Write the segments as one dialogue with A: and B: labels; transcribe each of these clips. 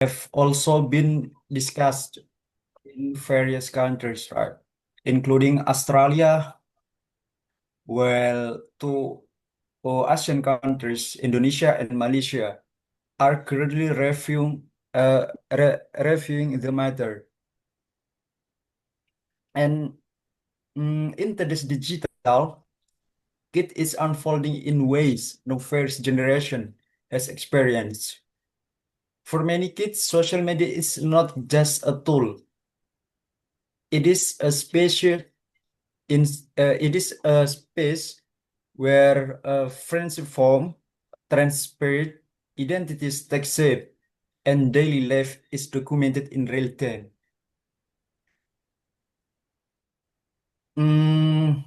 A: have also been discussed in various countries, right? Including Australia, while two Asian countries, Indonesia and Malaysia, are currently reviewing the matter. And into this digital, it is unfolding in ways no first generation has experienced. For many kids, social media is not just a tool. It is a in it is a space where friendship form, transparent identities take shape, and daily life is documented in real time. Mm,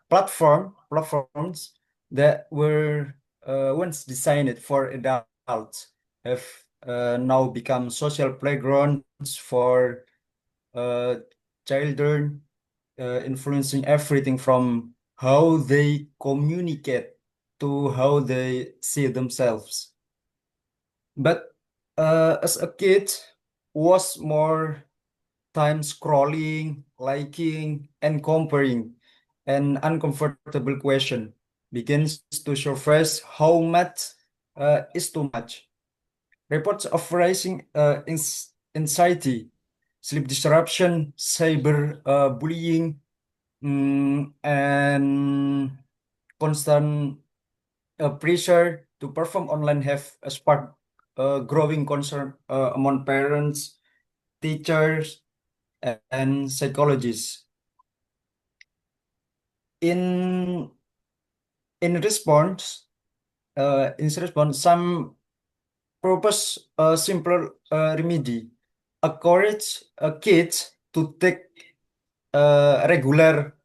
A: platforms that were once designed for adults have now become social playgrounds for uh, children, influencing everything from how they communicate to how they see themselves. But as a kid, was more time scrolling, liking, and comparing. An uncomfortable question begins to surface: how much is too much? Reports of rising anxiety, sleep disruption, cyber bullying, and constant pressure to perform online have sparked growing concern among parents, teachers, and psychologists. In in response, some propose a simpler remedy: encourage kids to take regular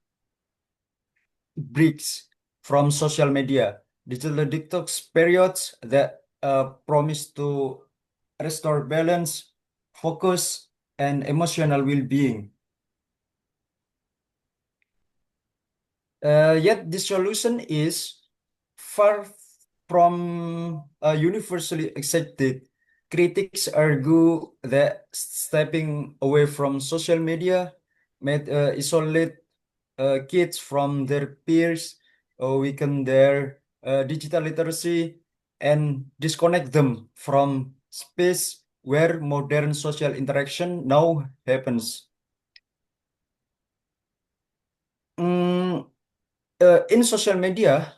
A: breaks from social media, digital detox periods that promise to restore balance, focus, and emotional well-being. Yet the solution is far from universally accepted. Critics argue that stepping away from social media might isolate kids from their peers, weaken their digital literacy, and disconnect them from space where modern social interaction now happens. Mm, in social media,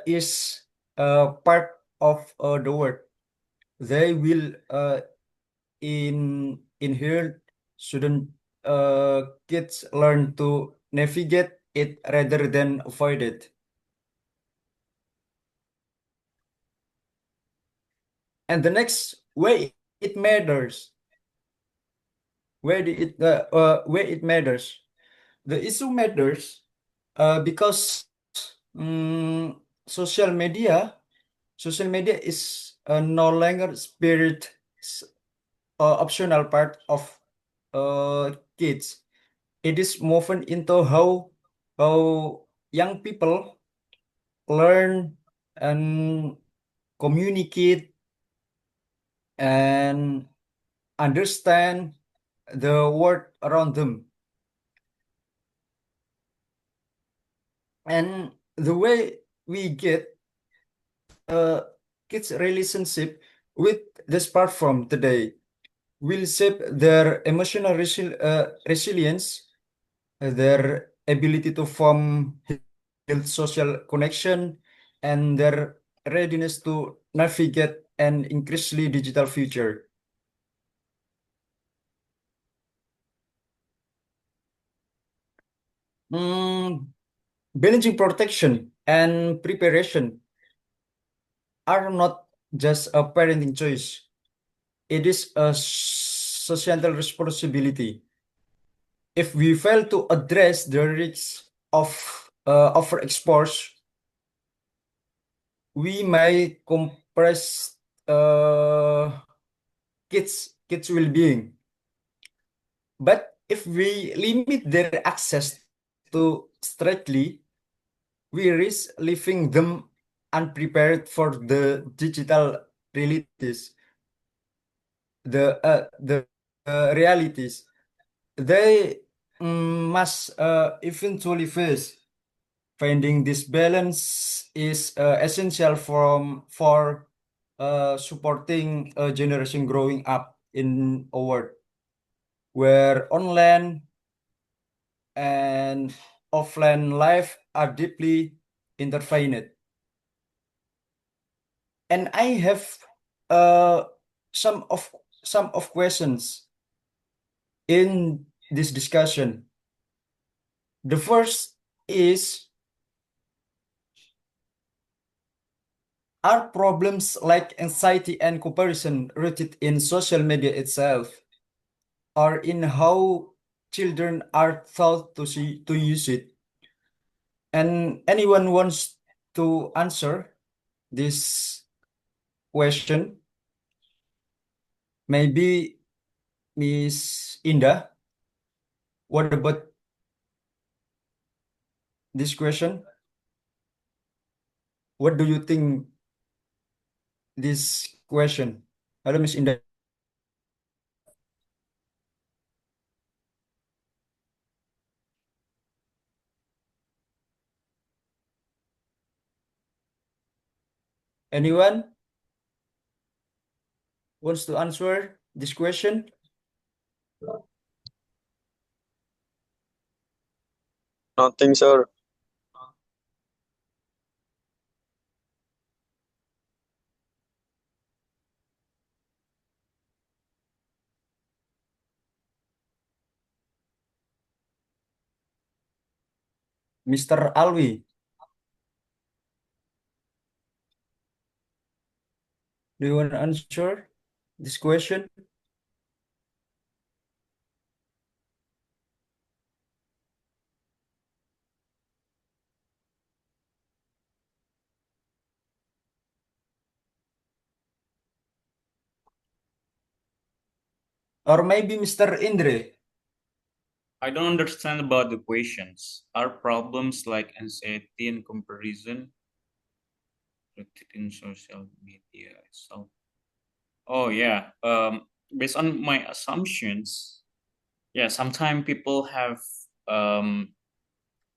A: is part of the world. They will inherit shouldn't kids learn to navigate it rather than avoid it. And the next way it matters, where it matters, the issue matters because mm, social media social media is no longer spirit optional part of kids. It is moving into how young people learn and communicate and understand the world around them. And the way we get uh, kids' relationship with this platform today will shape their emotional resilience, their ability to form health social connection, and their readiness to navigate an increasingly digital future. Mm, Balancing protection and preparation are not just a parenting choice. It is a societal responsibility. If we fail to address the risks of overexposure, we may compress uh, kids' well-being. But if we limit their access to strictly, we risk leaving them unprepared for the digital realities. the realities. They must eventually face. Finding this balance is essential for supporting a generation growing up in a world where online and offline life are deeply intertwined. And I have uh, some of some of questions in this discussion. The first is, are problems like anxiety and comparison rooted in social media itself, or in how children are taught to use it? And anyone wants to answer this question? Maybe Miss Indah, what about this question? What do you think this question? Hello, Miss Indah. Anyone wants to answer this question?
B: Nothing, sir.
A: Mr. Alwi, do you want to answer this question? Or maybe Mr. Indre?
C: I don't understand about the questions. Are problems like anxiety and comparison rooted in social media itself? Oh yeah. Based on my assumptions, yeah, sometimes people have um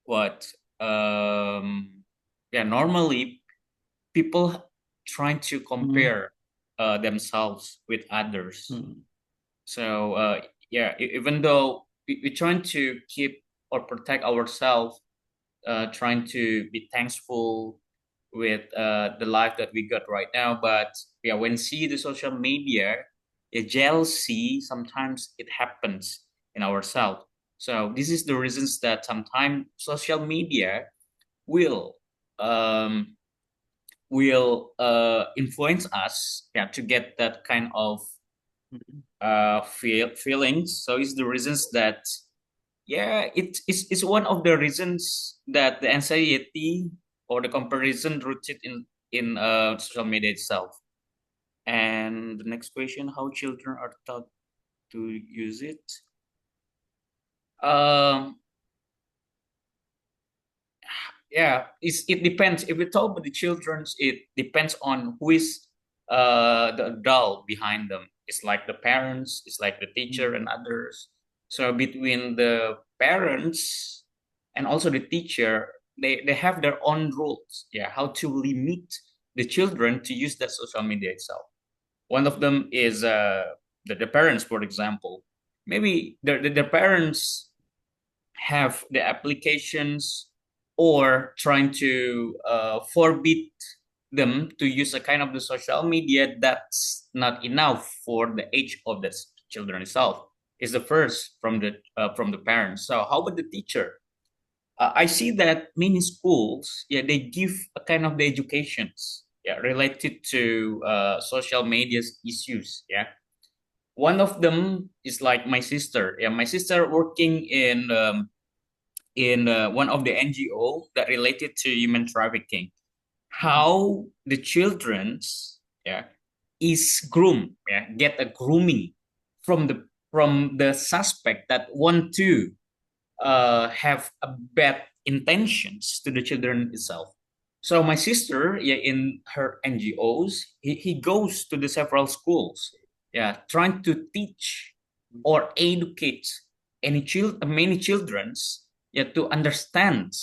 C: what yeah, normally people trying to compare themselves with others. So yeah, even though we're trying to keep or protect ourselves, trying to be thankful with the life that we got right now, but yeah, when see the social media, jealousy sometimes it happens in ourselves. So this is the reasons that sometimes social media will um, influence us, yeah, to get that kind of feelings. So it's the reasons that, yeah, it's one of the reasons that the anxiety or the comparison rooted in social media itself. And the next question, how children are taught to use it? um yeah, it depends. If we talk about the children's, it depends on who is the adult behind them. It's like the parents, it's like the teacher and others. So between the parents and also the teacher, they have their own rules, yeah, how to limit the children to use that social media itself. One of them is the parents, for example. Maybe the parents have the applications or trying to forbid them to use a kind of the social media that's not enough for the age of the children itself. Is the first from the parents. So how about the teacher? I see that many schools, yeah, they give a kind of the educations, yeah, related to social media's issues, yeah. One of them is like my sister, yeah, my sister working in one of the NGO that related to human trafficking. How the children's, yeah, is groomed, yeah, get a grooming from the suspect that want to have a bad intentions to the children itself. So my sister, yeah, in her NGOs, he goes to the several schools trying to teach or educate many childrens, to understand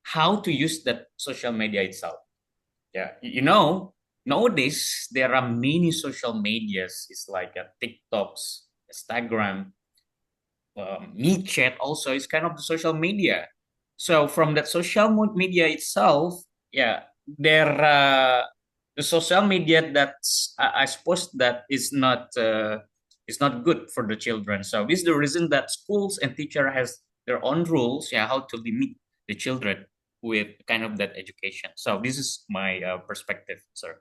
C: how to use that social media itself. Nowadays there are many social medias. It's like TikToks, Instagram, chat also is kind of the social media. So from that social media itself, there the social media that's I suppose that is not good for the children. So this is the reason that schools and teacher has their own rules, how to limit the children with kind of that education. So this is my perspective, sir.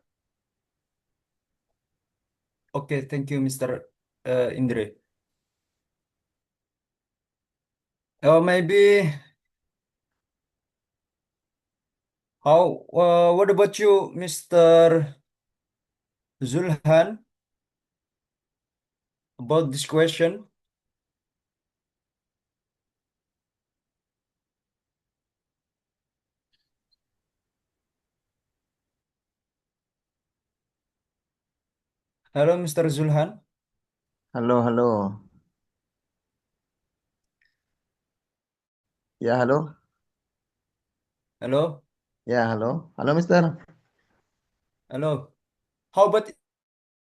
A: Okay, thank you, Mr. Indre. Maybe what about you, Mr. Zulhan, about this question? Hello, Mr. Zulhan.
B: Halo, halo. Ya, halo.
A: Hello,
B: Ya, halo. Halo, Mister.
A: hello. How about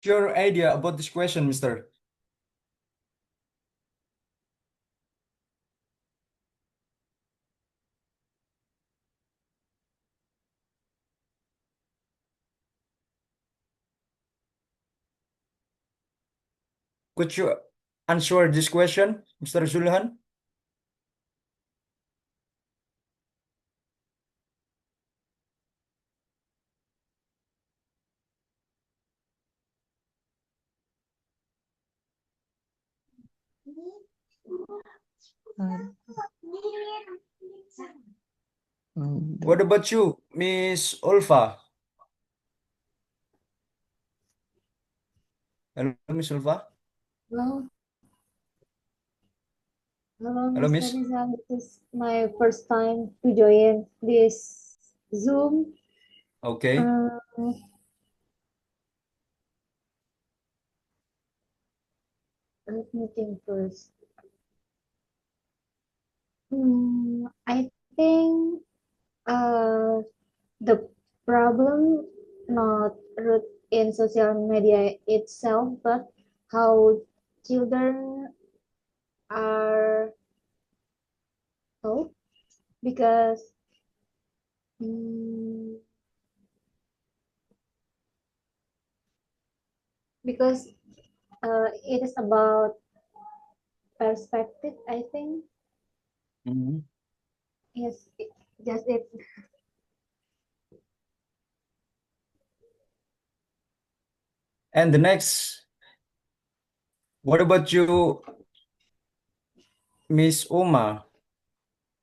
A: your idea about this question, Mr.? Could you answer this question, Mr. Zulhan? What about you, Miss Ulfa? Hello, Miss Ulfa.
D: Hello, hello,
A: Hello,
D: Mr.
A: Miss.
D: Rizal. This is my first time to join this Zoom.
A: Okay.
D: Let me think first. I think the problem not root in social media itself, but how children are taught because mm, because it is about perspective, I think.
A: Mhm.
D: Yes, just it.
A: And the next, what about you, Miss Uma?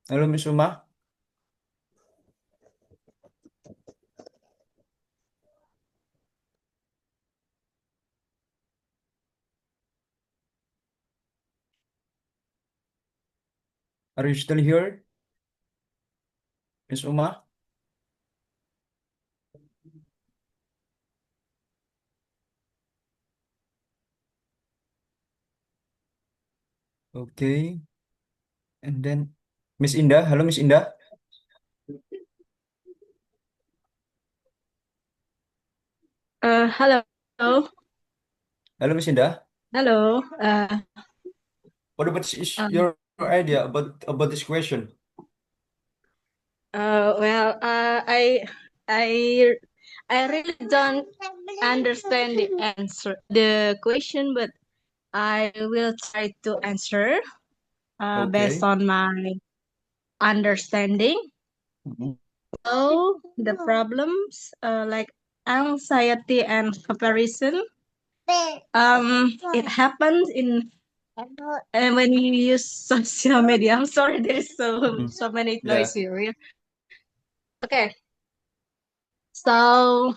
A: Hello, Miss Uma. Are you still here, Miss Uma? Okay. And then Miss Indah. Hello, Miss Indah.
E: Hello.
A: Hello, Miss Indah.
E: Hello.
A: What about
E: Um,
A: your idea about this question?
E: well, I I really don't understand the question, but I will try to answer based
A: Okay.
E: on my understanding.
A: Mhm.
E: So the problems like anxiety and comparison, it happens in and when you use social media. I'm sorry, there's
A: Mhm.
E: so many
A: Yeah.
E: noise here. Okay, so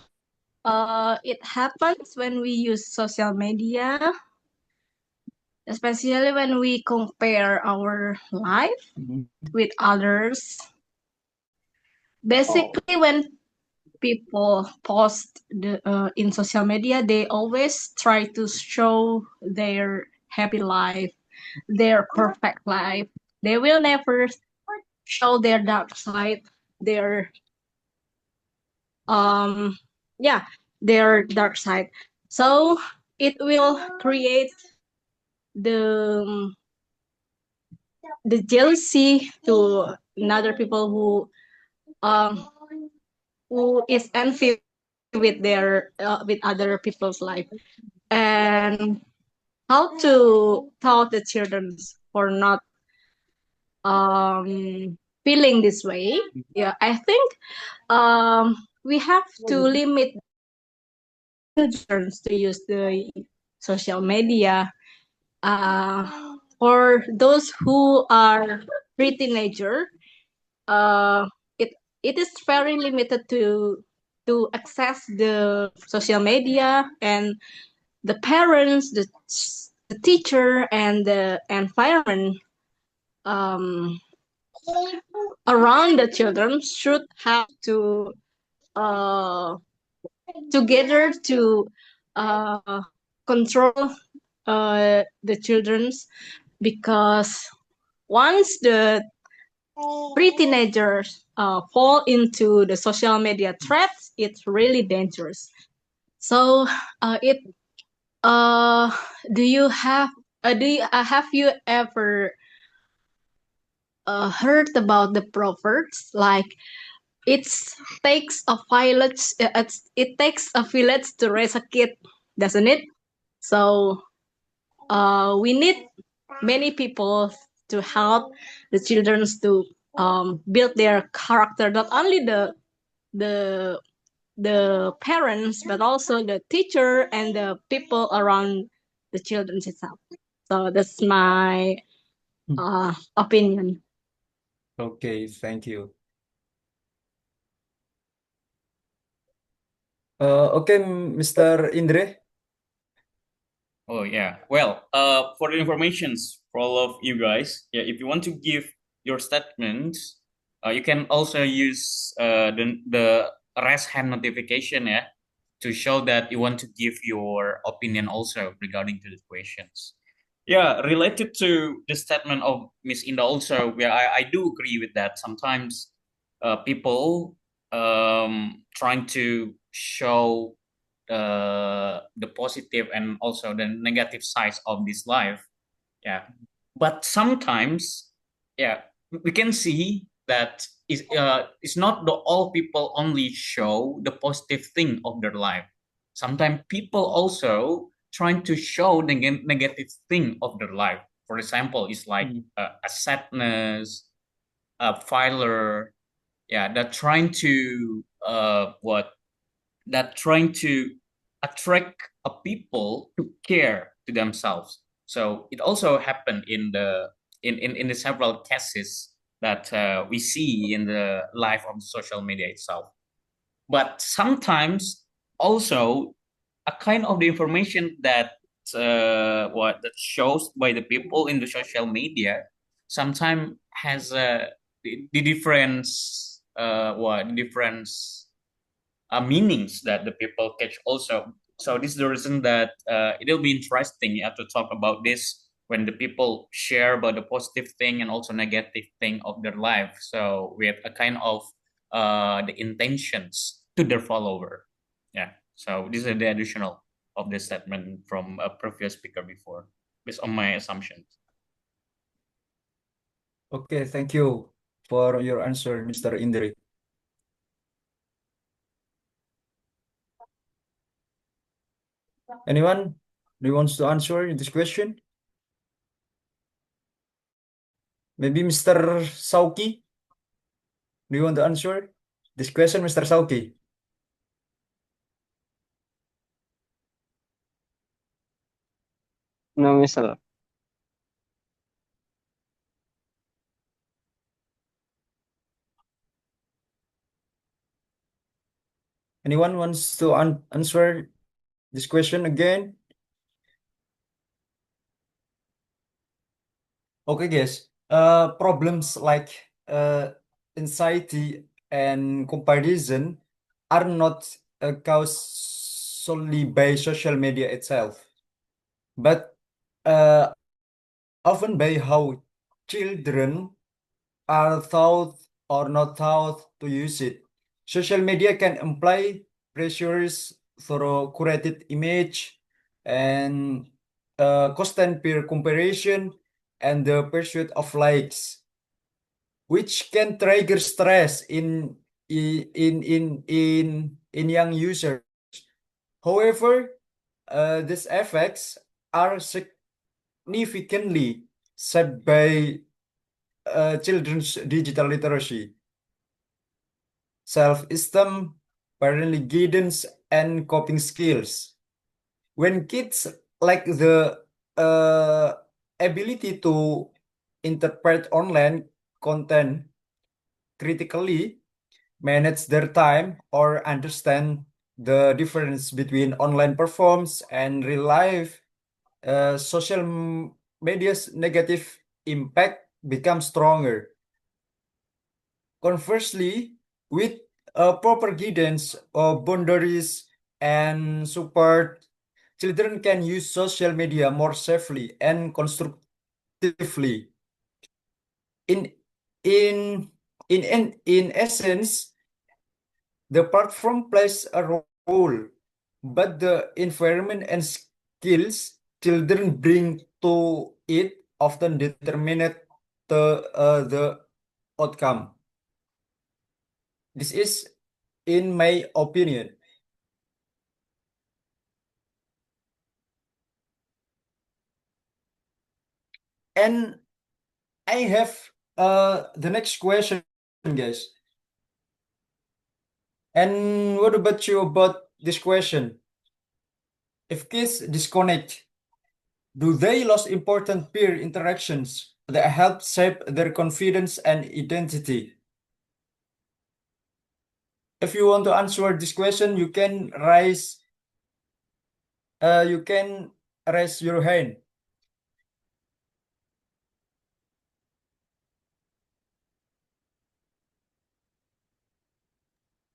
E: it happens when we use social media, especially when we compare our life
A: Mhm.
E: with others. Basically, when people post in social media, they always try to show their happy life, their perfect life. They will never show their dark side, their um yeah, their dark side. So it will create the the jealousy to another people who is envy with their with other people's life. And how to taught the children for not feeling this way. Yeah, I think we have to limit children to use the social media. For those who are pre-teenager, uh, it it is very limited to access the social media, and the parents, the teacher, and the environment um, around the children should have to uh, together to uh, control the children's, because once the pre-teenagers fall into the social media traps, it's really dangerous. So it do you have you ever heard about the proverbs like it takes a village it takes a village to raise a kid, doesn't it? So we need many people to help the children to build their character, not only the the parents but also the teacher and the people around the children itself. So that's my opinion.
A: Okay, thank you. Okay, Mr. Indre.
C: Oh yeah. Well, for the informations for all of you guys, yeah, if you want to give your statements, you can also use the raise hand notification, yeah, to show that you want to give your opinion also regarding to the questions. Yeah, related to the statement of Miss Inda also, yeah, I do agree with that. Sometimes people trying to show the positive and also the negative sides of this life. Yeah, but sometimes, yeah, we can see that it's not the all people only show the positive thing of their life. Sometimes people also trying to show the negative thing of their life. For example, it's like a sadness, a failure. Yeah, they're trying to that trying to attract a people to care to themselves. So it also happened in in the several cases that we see in the life of social media itself. But sometimes also a kind of the information that that shows by the people in the social media sometimes has the difference difference meanings that the people catch also. So this is the reason that it'll be interesting, yeah, to talk about this when the people share about the positive thing and also negative thing of their life. So we have a kind of the intentions to their follower. Yeah. So this is the additional of the statement from a previous speaker before, based on my assumptions.
A: Okay, thank you for your answer, Mr. Indre. Anyone who wants to answer this question? Maybe Mr. Sauki? Do you want to answer this question, Mr. Sauki?
F: No, Mr.
A: Anyone wants to answer this question again? Okay, guys. Problems like anxiety and comparison are not caused solely by social media itself, but uh, often by how children are taught or not taught to use it. Social media can imply pressures through curated image and constant peer comparison and the pursuit of likes, which can trigger stress in young users. However, these effects are significantly shaped by children's digital literacy, self-esteem, parental guidance, and coping skills. When kids lack the uh, ability to interpret online content critically, manage their time, or understand the difference between online performance and real life, social media's negative impact becomes stronger. Conversely, with proper guidance, boundaries, and support, children can use social media more safely and constructively. In in in essence, the platform plays a role, but the environment and skills children bring to it often determine the outcome. This is in my opinion. And I have the next question, guys. And what about you about this question? If kids disconnect, do they lose important peer interactions that help shape their confidence and identity? If you want to answer this question, you can raise your hand.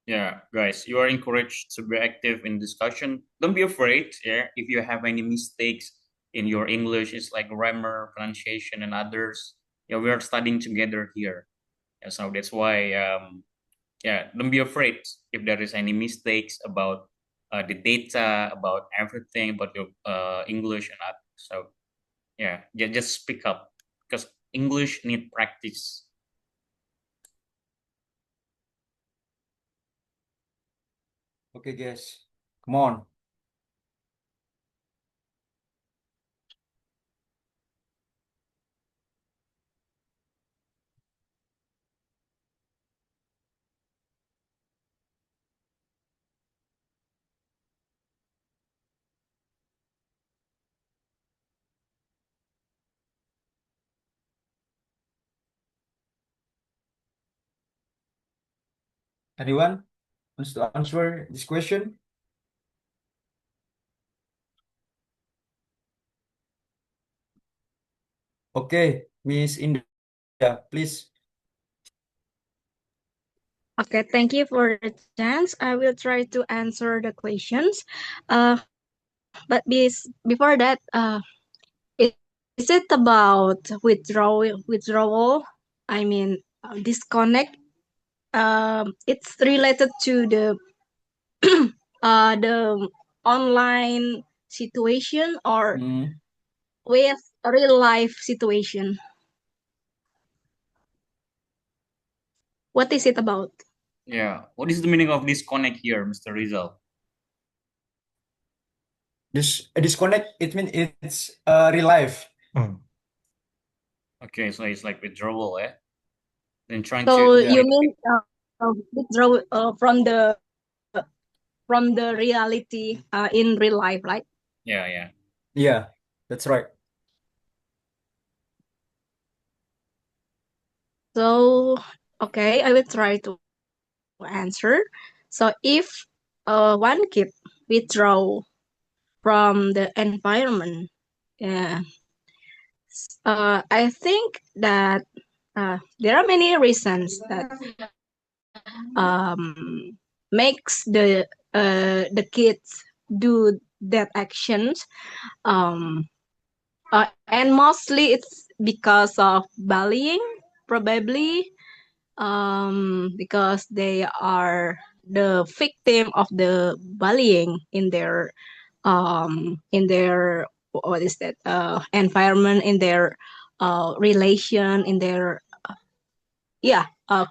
C: Yeah, guys, you are encouraged to be active in discussion. Don't be afraid. Yeah, if you have any mistakes in your English, it's like grammar, pronunciation, and others. Yeah, we are studying together here. Yeah, so that's why, yeah, don't be afraid if there is any mistakes about the data, about everything, about your English and others. So yeah, just speak up because English need practice.
A: Okay, guys, come on. Anyone wants to answer this question? Okay, Miss Indah, please.
E: Okay, thank you for the chance. I will try to answer the questions. But before that, is it about withdrawal? I mean, disconnect. It's related to the online situation or with real life situation. What is it about?
C: Yeah, what is the meaning of disconnect here, Mr. Rizal?
A: This disconnect, it means it's real life.
C: Okay, so it's like withdrawal, eh? Then trying
E: So
C: to
A: Yeah.
E: you mean withdraw from the reality in real life, right?
C: yeah.
A: Yeah, that's right.
E: So okay, I will try to answer. So if one kid withdraw from the environment, yeah, I think that there are many reasons that um, makes the kids do that actions. And mostly it's because of bullying, probably, because they are the victim of the bullying in their what is that environment, in their relation, in their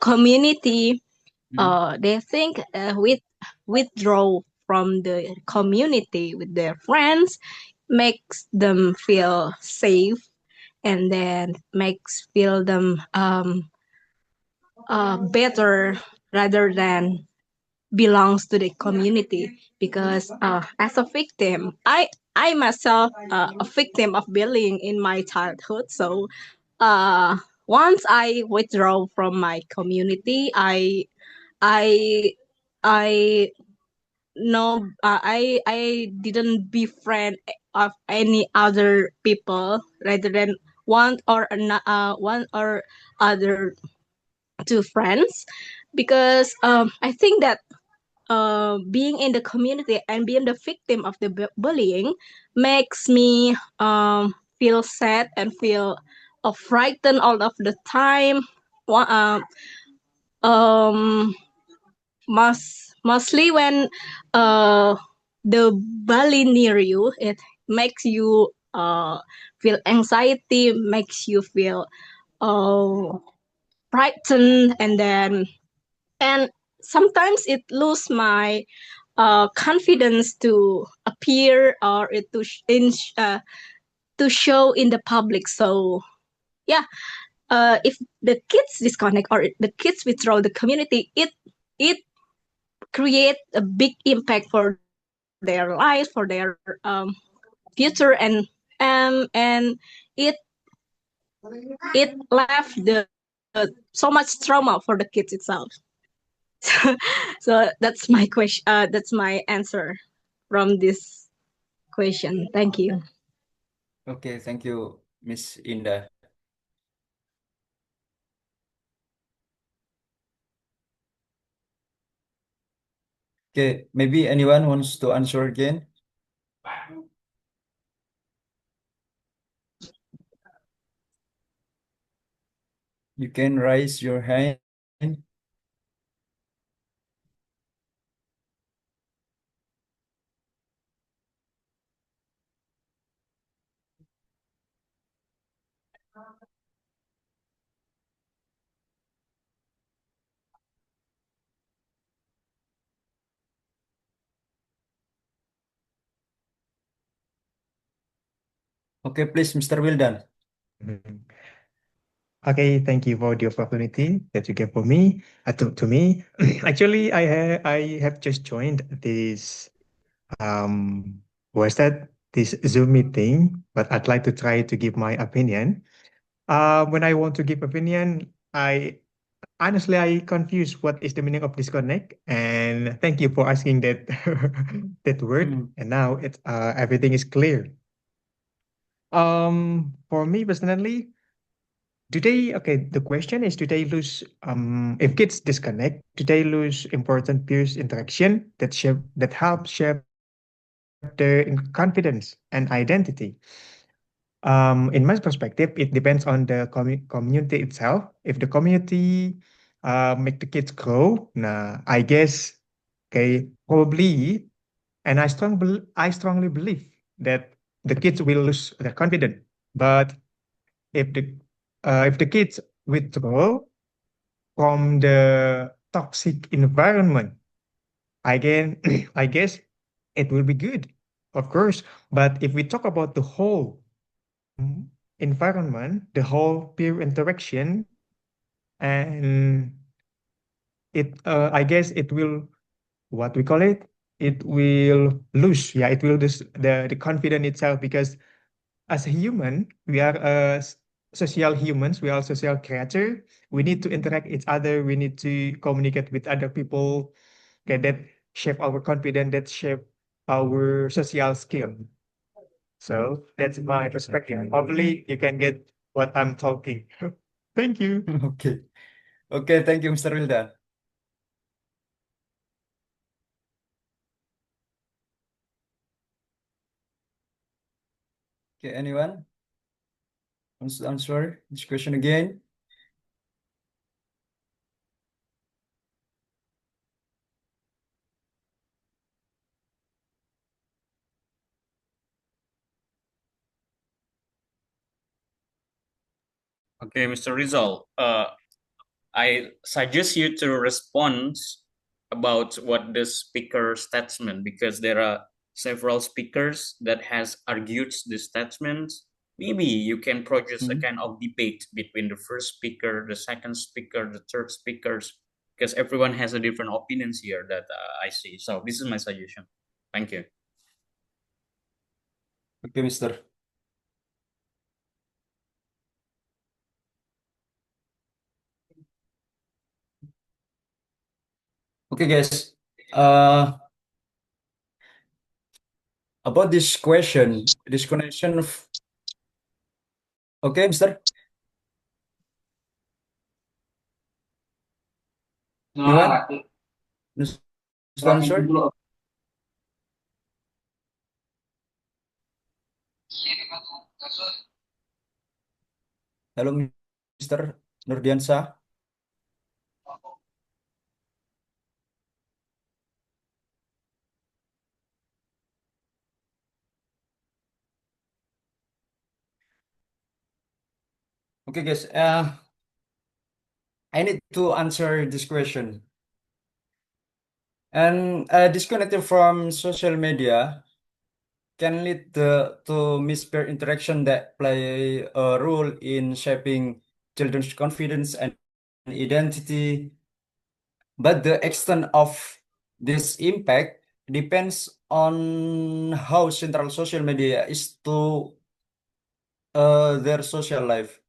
E: community. They think withdraw from the community with their friends makes them feel safe, and then makes feel them better rather than belongs to the community. Because as a victim, I myself a victim of bullying in my childhood. So uh, once I withdraw from my community, I I no I didn't befriend of any other people rather than one or other two friends, because I think that being in the community and being the victim of the bullying makes me feel sad and feel frightened all of the time. Wa- um mostly when uh the bully near you, it makes you feel anxiety, makes you feel uh frightened, and sometimes it lose my confidence to appear, or to show in the public. So yeah, if the kids disconnect or the kids withdraw the community, it create a big impact for their life, for their future, and it left the so much trauma for the kids itself. So that's my question. That's my answer from this question. Thank you.
A: Okay, thank you, Miss Indah. Okay, maybe anyone wants to answer again? You can raise your hand. Okay, please, Mr. Wildan.
F: Mhm. Okay, thank you for the opportunity that you gave for me to me. Actually, I have just joined this what's that this Zoom meeting, but I'd like to try to give my opinion. When I want to give opinion, I honestly I confuse what is the meaning of disconnect. And thank you for asking that that word. And now it everything is clear. For me personally, the question is, do they lose, if kids disconnect, do they lose important peers interaction that help shape their confidence and identity? In my perspective, it depends on the community itself. If the community make the kids grow, nah, I guess, okay, probably, and I strongly believe that the kids will lose their confidence. But if the kids withdraw from the toxic environment, again, I guess it will be good, of course. But if we talk about the whole environment, the whole peer interaction, and I guess it will, what we call it, it will lose. Yeah, it will lose the confidence itself, because as a human, we are social humans. We are social creature. We need to interact each other. We need to communicate with other people. Okay, that shape our confidence. That shape our social skill. So that's my perspective. Hopefully, you can get what I'm talking. Thank you.
A: Okay. Okay, thank you, Mr. Wildan. Okay, anyone wants to answer this question again?
C: Okay, Mr. Rizal, I suggest you to respond about what the speaker statement, because there are several speakers that has argued this statement. Maybe you can produce a kind of debate between the first speaker, the second speaker, the third speakers, because everyone has a different opinions here that I see. So this is my suggestion. Thank you.
A: Okay, Mister. Okay, guys. About this question, this connection of, okay, Mister. You want to answer? Halo, Mister Nurdiansa. Okay, guys. I need to answer this question. And disconnecting from social media can lead to mispeer interaction that play a role in shaping children's confidence and identity. But the extent of this impact depends on how central social media is to their social life.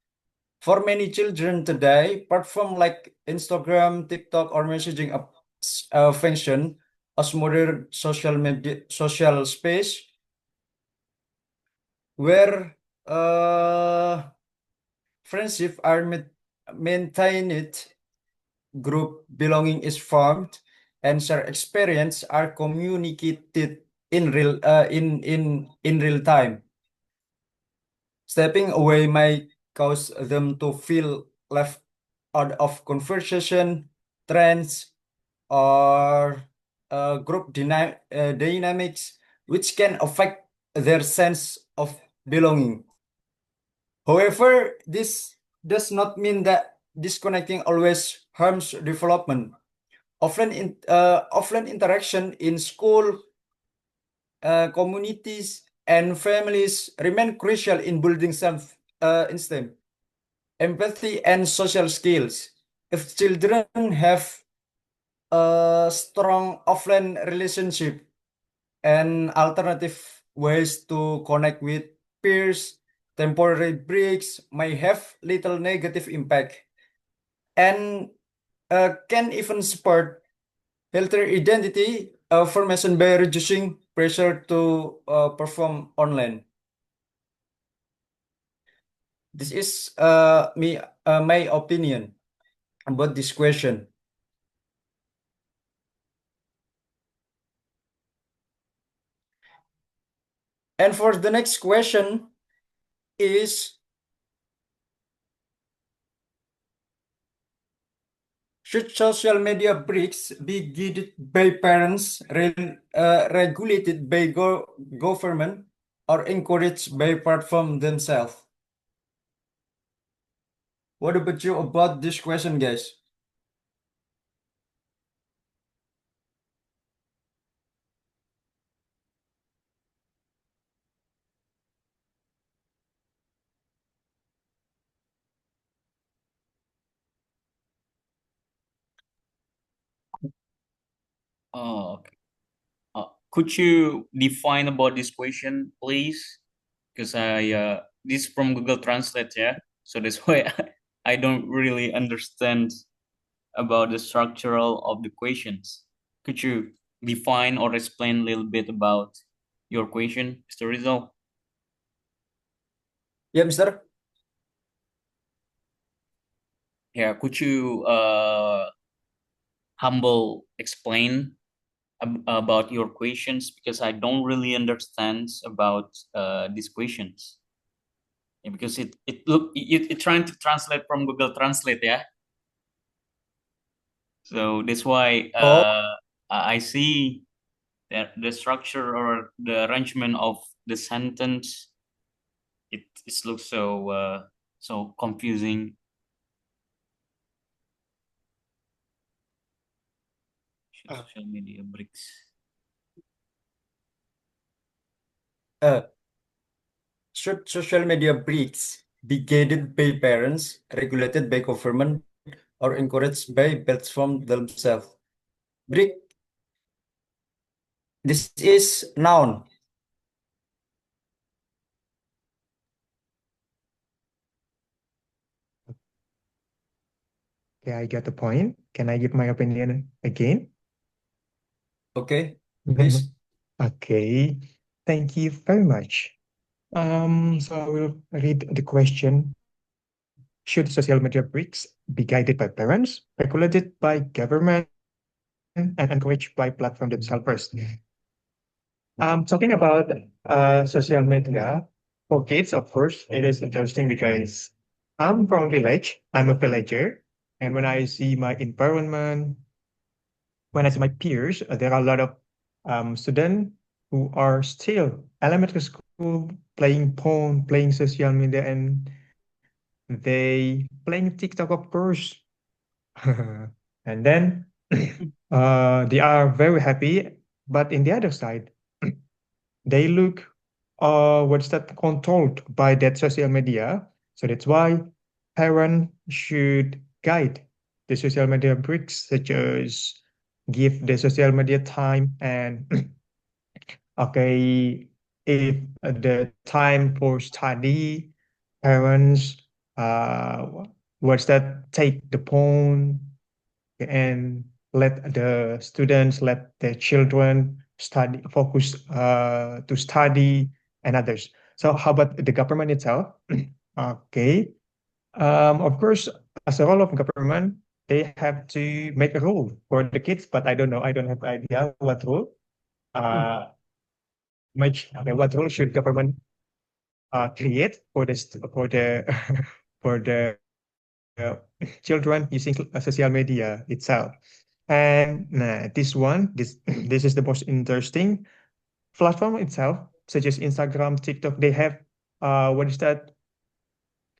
A: For many children today, platform like Instagram, TikTok, or messaging apps function as modern social space where friendship are maintained, group belonging is formed, and shared experience are communicated in real time. Stepping away may cause them to feel left out of conversation, trends, or group dynamics, which can affect their sense of belonging. However, this does not mean that disconnecting always harms development. Offline interaction in school, communities, and families remain crucial in building self-esteem, empathy, and social skills. If children have a strong offline relationship and alternative ways to connect with peers, temporary breaks may have little negative impact and can even support healthier identity formation by reducing pressure to perform online. This is my opinion about this question. And for the next question is, should social media breaks be guided by parents, regulated by government, or encouraged by platform themselves? What about you about this question, guys?
C: Oh, okay. Could you define about this question, please? Because this is from Google Translate, yeah. So that's why I don't really understand about the structural of the questions. Could you define or explain a little bit about your question, Mr. Rizal?
A: Yeah, Mister.
C: Yeah, could you humble explain about your questions, because I don't really understand about these questions. because it trying to translate from Google Translate, yeah. So that's why I see that the structure or the arrangement of the sentence it looks so confusing. Social media bricks.
A: Should social media bricks be guided by parents, regulated by government, or encouraged by platforms themselves? Brick, this is noun.
F: Okay, I get the point. Can I give my opinion again?
A: Okay, please.
F: Okay, thank you very much. So I will read the question. Should social media bricks be guided by parents, regulated by government, and encouraged by platform themselves first? Talking about social media for kids, of course, it is interesting because I'm from village. I'm a villager, and when I see my environment, when I see my peers, there are a lot of students who are still elementary school playing phone, playing social media, and they playing TikTok, of course. And then they are very happy, but in the other side, they look what's that controlled by that social media. So that's why parents should guide the social media bricks, such as give the social media time and okay, if the time for study, parents what's that take the phone and let the students, let the children study, focus to study and others. So how about the government itself? Okay. Of course, as a role of government, they have to make a rule for the kids, but I don't know. I don't have idea what rule. Uh, okay, what rule should government create for this for the for the children using social media itself. And this is the most interesting platform itself, such as Instagram, TikTok. They have what is that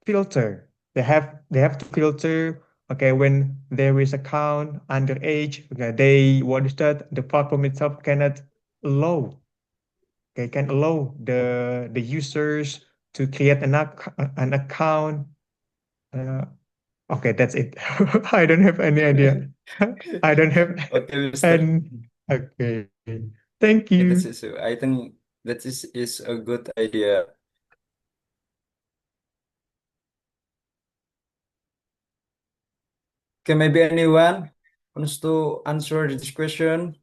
F: filter? They have to filter. Okay, when there is account underage, okay, they what is that? The platform itself cannot allow. Okay, can allow the users to create an account. Uh, Okay, that's it. I don't have any idea. I don't have
A: Okay, Mister.
F: and okay. Thank
A: Yeah, that's
F: you.
A: it. So I think that is a good idea. Okay, maybe anyone wants to answer this question?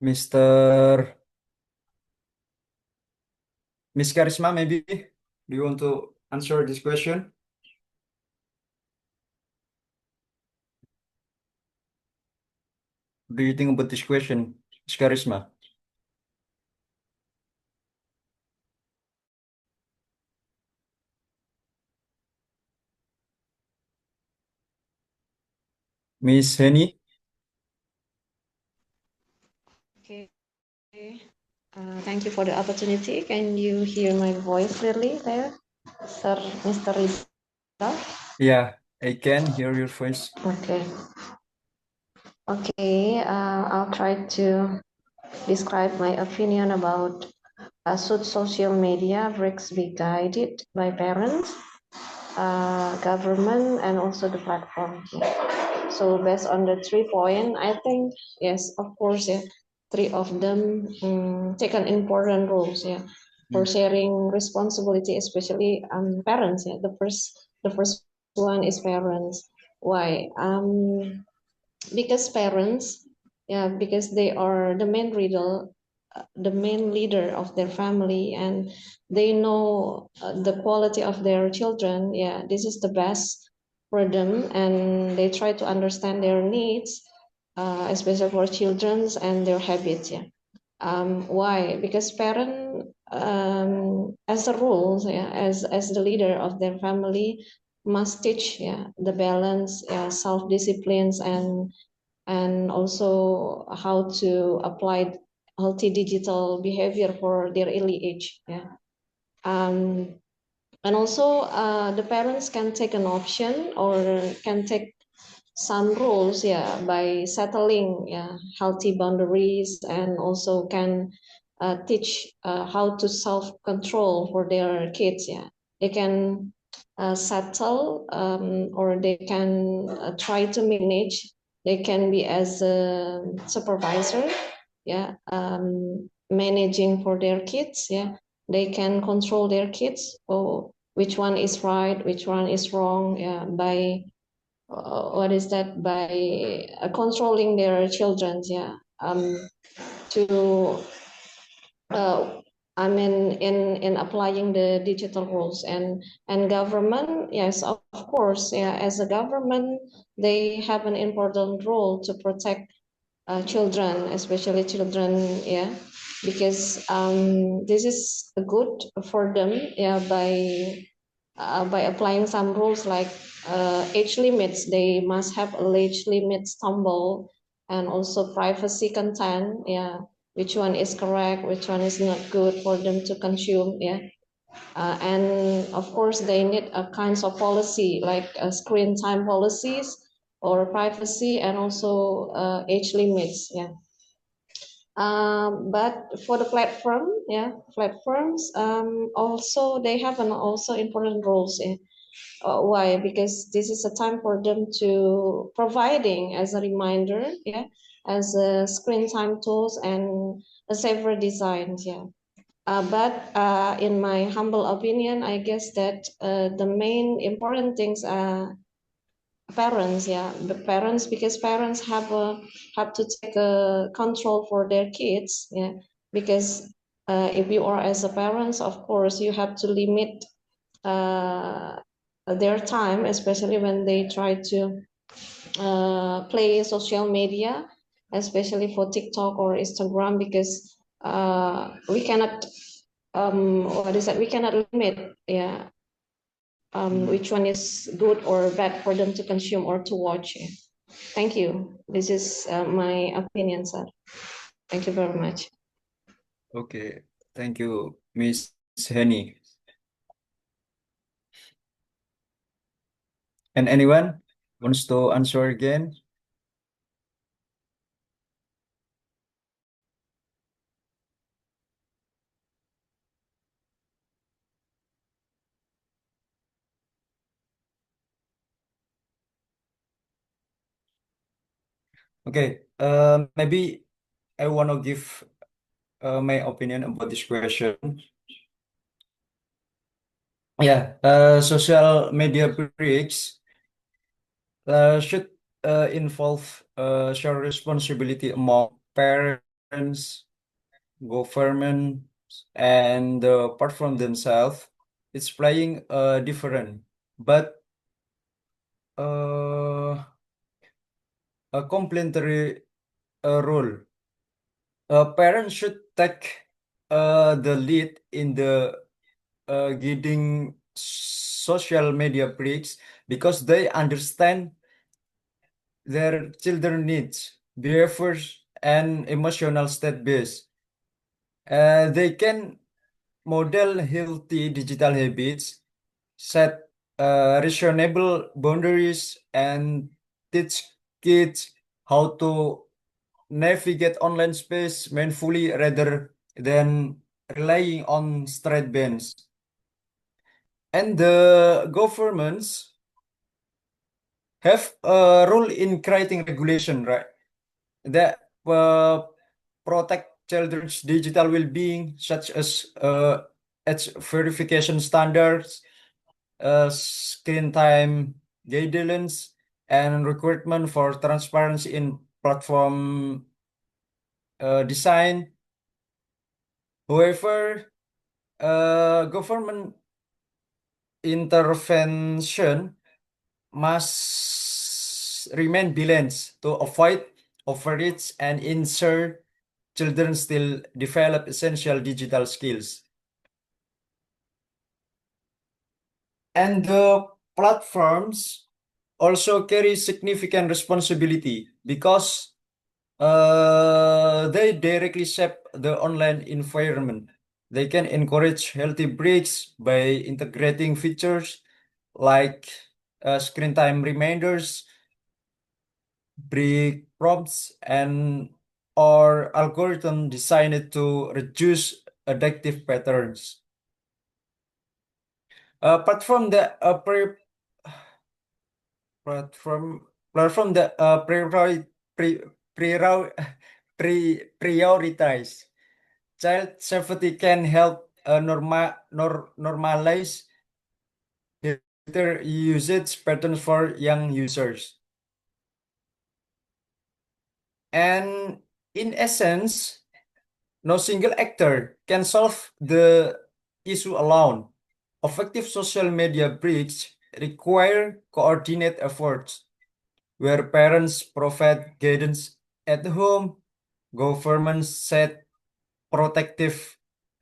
A: Mister Miss Karisma, maybe do you want to answer this question? What do you think about this question, Miss Karisma? Miss Henny?
G: Okay. Thank you for the opportunity. Can you hear my voice clearly there, Sir Mr. Rizal?
A: Yeah, I can hear your voice.
G: Okay. Okay. I'll try to describe my opinion about should social media bricks be guided by parents, government, and also the platform. So based on the 3 points, I think yes, of course, yeah, three of them take an important roles, yeah, for sharing responsibility, especially parents. Yeah, the first one is parents. Why? Because parents, yeah, because they are the main leader of their family, and they know the quality of their children. Yeah, this is the best for them, and they try to understand their needs, especially for children's and their habits. Yeah. Why? Because parent, as a rule, yeah, as the leader of their family, must teach, yeah, the balance, yeah, self disciplines, and also how to apply healthy digital behavior for their early age. Yeah. Um, and also, the parents can take an option or can take some rules, yeah, by settling, yeah, healthy boundaries, and also can teach how to self-control for their kids. Yeah, they can settle, or they can try to manage. They can be as a supervisor, yeah, managing for their kids. Yeah, they can control their kids. Oh, which one is right, which one is wrong. Yeah, by what is that, by controlling their children, yeah, to I mean, in applying the digital rules, and government, yes, of course, yeah, as a government, they have an important role to protect children, especially children, yeah, because this is good for them, yeah, by applying some rules like age limits. They must have a age limit stumble, and also privacy content. Yeah, which one is correct, which one is not good for them to consume. Yeah, and of course they need a kinds of policy like screen time policies or privacy, and also age limits. Yeah. But for the platform, yeah, platforms also they have an also important roles. Yeah. Why? Because this is a time for them to providing as a reminder, yeah, as a screen time tools and a safer designs, yeah. But in my humble opinion, I guess that the main important things are parents, yeah, the parents, because parents have to take control for their kids, yeah, because if you are as a parents, of course, you have to limit uh, their time, especially when they try to play social media, especially for TikTok or Instagram, because we cannot what is that? We cannot limit, yeah, which one is good or bad for them to consume or to watch. Yeah. Thank you. This is my opinion, sir. Thank you very much.
A: Okay, thank you, Miss Henny. And anyone wants to answer again? Okay, maybe I want to give my opinion about this question. Yeah, social media breaks should involve shared responsibility among parents, government, and the platform themselves. It's playing different, but uh, a complementary role. Parents should take the lead in the guiding social media breaks because they understand their children needs, behaviors, and emotional state base. They can model healthy digital habits, set reasonable boundaries, and teach kids how to navigate online space mindfully rather than relying on straight bans. And the governments have a role in creating regulation, right? That protect children's digital well-being, such as age verification standards, screen time guidelines, and requirement for transparency in platform design. However, government intervention must remain balanced to avoid overreach and ensure children still develop essential digital skills. And the platforms also carry significant responsibility because they directly shape the online environment. They can encourage healthy breaks by integrating features like screen time reminders, break prompts, and or algorithm designed to reduce addictive patterns. Platform that platform platform that pre, priori- prioritize child safety can help normalize better usage patterns for young users. And in essence, no single actor can solve the issue alone. Effective social media breaks require coordinated efforts where parents provide guidance at home, governments set protective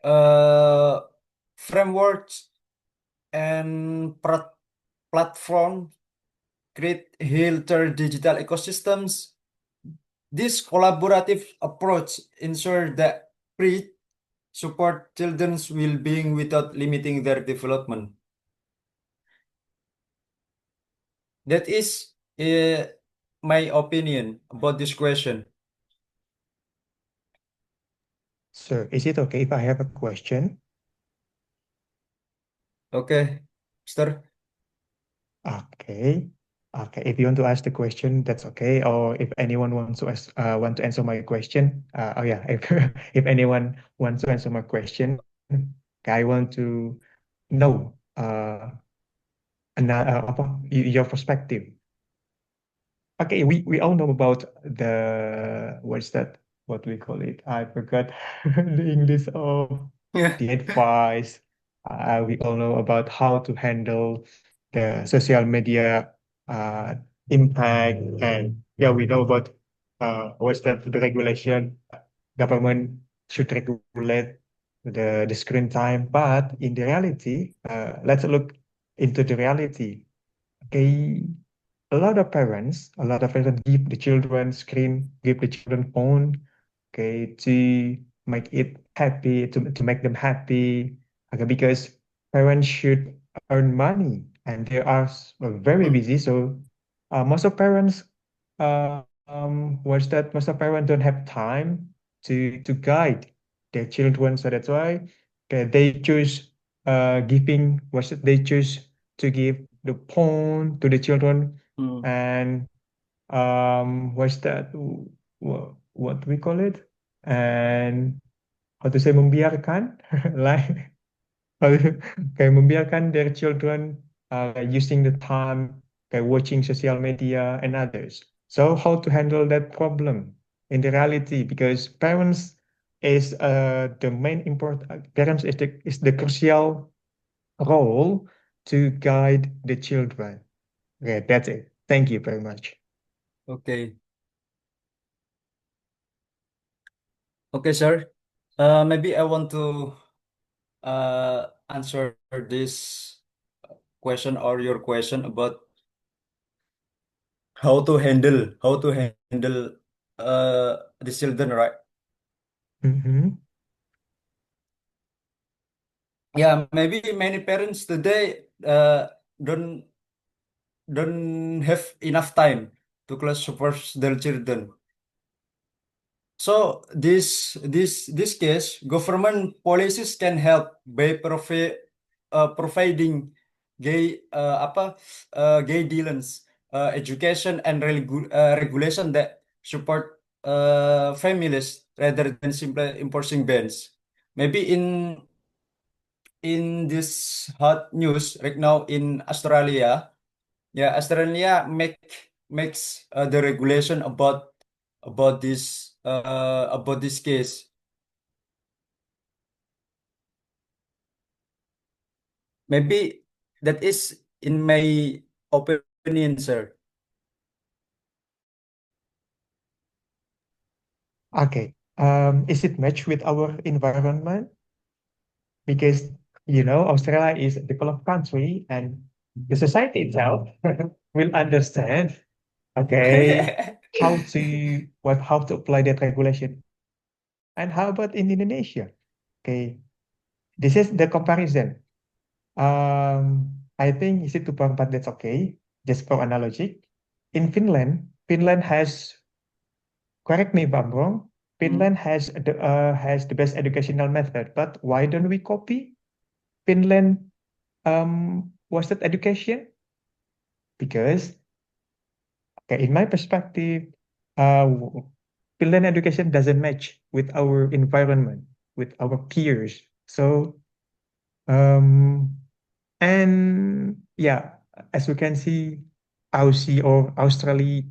A: uh, frameworks, and platform create healthier digital ecosystems. This collaborative approach ensures that pre support children's well-being without limiting their development. That is my opinion about this question.
F: So is it okay if I have a question?
A: Okay, Mister.
F: Okay. Okay. If you want to ask the question, that's okay. Or if anyone wants to want to answer my question, oh yeah, if anyone wants to answer my question, I want to know your perspective. Okay, we all know about what's that? What we call it? I forgot the English of
A: Yeah.
F: the advice. We all know about how to handle the social media uh, impact, and yeah, we know about what's that? The regulation. Government should regulate the screen time, but in the reality, let's look into the reality. Okay, a lot of parents give the children screen, give the children phone, okay, to make it happy, to make them happy, okay, because parents should earn money and they are very
A: Mm.
F: busy. So most of parents, most of parents don't have time to guide their children. So that's why okay, they choose they choose to give the phone to the children
A: Mm.
F: and what's that what we call it and how to say membiarkan like kayak membiarkan their children using the time kayak watching social media and others. So how to handle that problem in the reality, because parents is the crucial role to guide the children. Okay, that's it. Thank you very much.
A: Okay. Okay, sir. Maybe I want to answer this question or your question about how to handle the children, right?
F: Mm-hmm.
A: Yeah, maybe many parents today don't don't have enough time to class support their children. So this case, government policies can help by providing guidelines, education and regulation that support families rather than simply enforcing bans. Maybe in this hot news right now in Australia, yeah, Australia make makes the regulation about this case? Maybe that is in my opinion, sir.
F: Okay. Is it matched with our environment? Because Australia is a developed country and the society itself will understand, okay, how to apply that regulation. And how about in Indonesia? Okay, this is the comparison. I think is it 2.4, that's okay. Just for analogy. In Finland has, correct me if I'm wrong, Finland has the best educational method, but why don't we copy Finland? Was that education? Because, okay, in my perspective, uh, Finland education doesn't match with our environment, with our peers. So, um, and yeah, as we can see, Aussie or Australia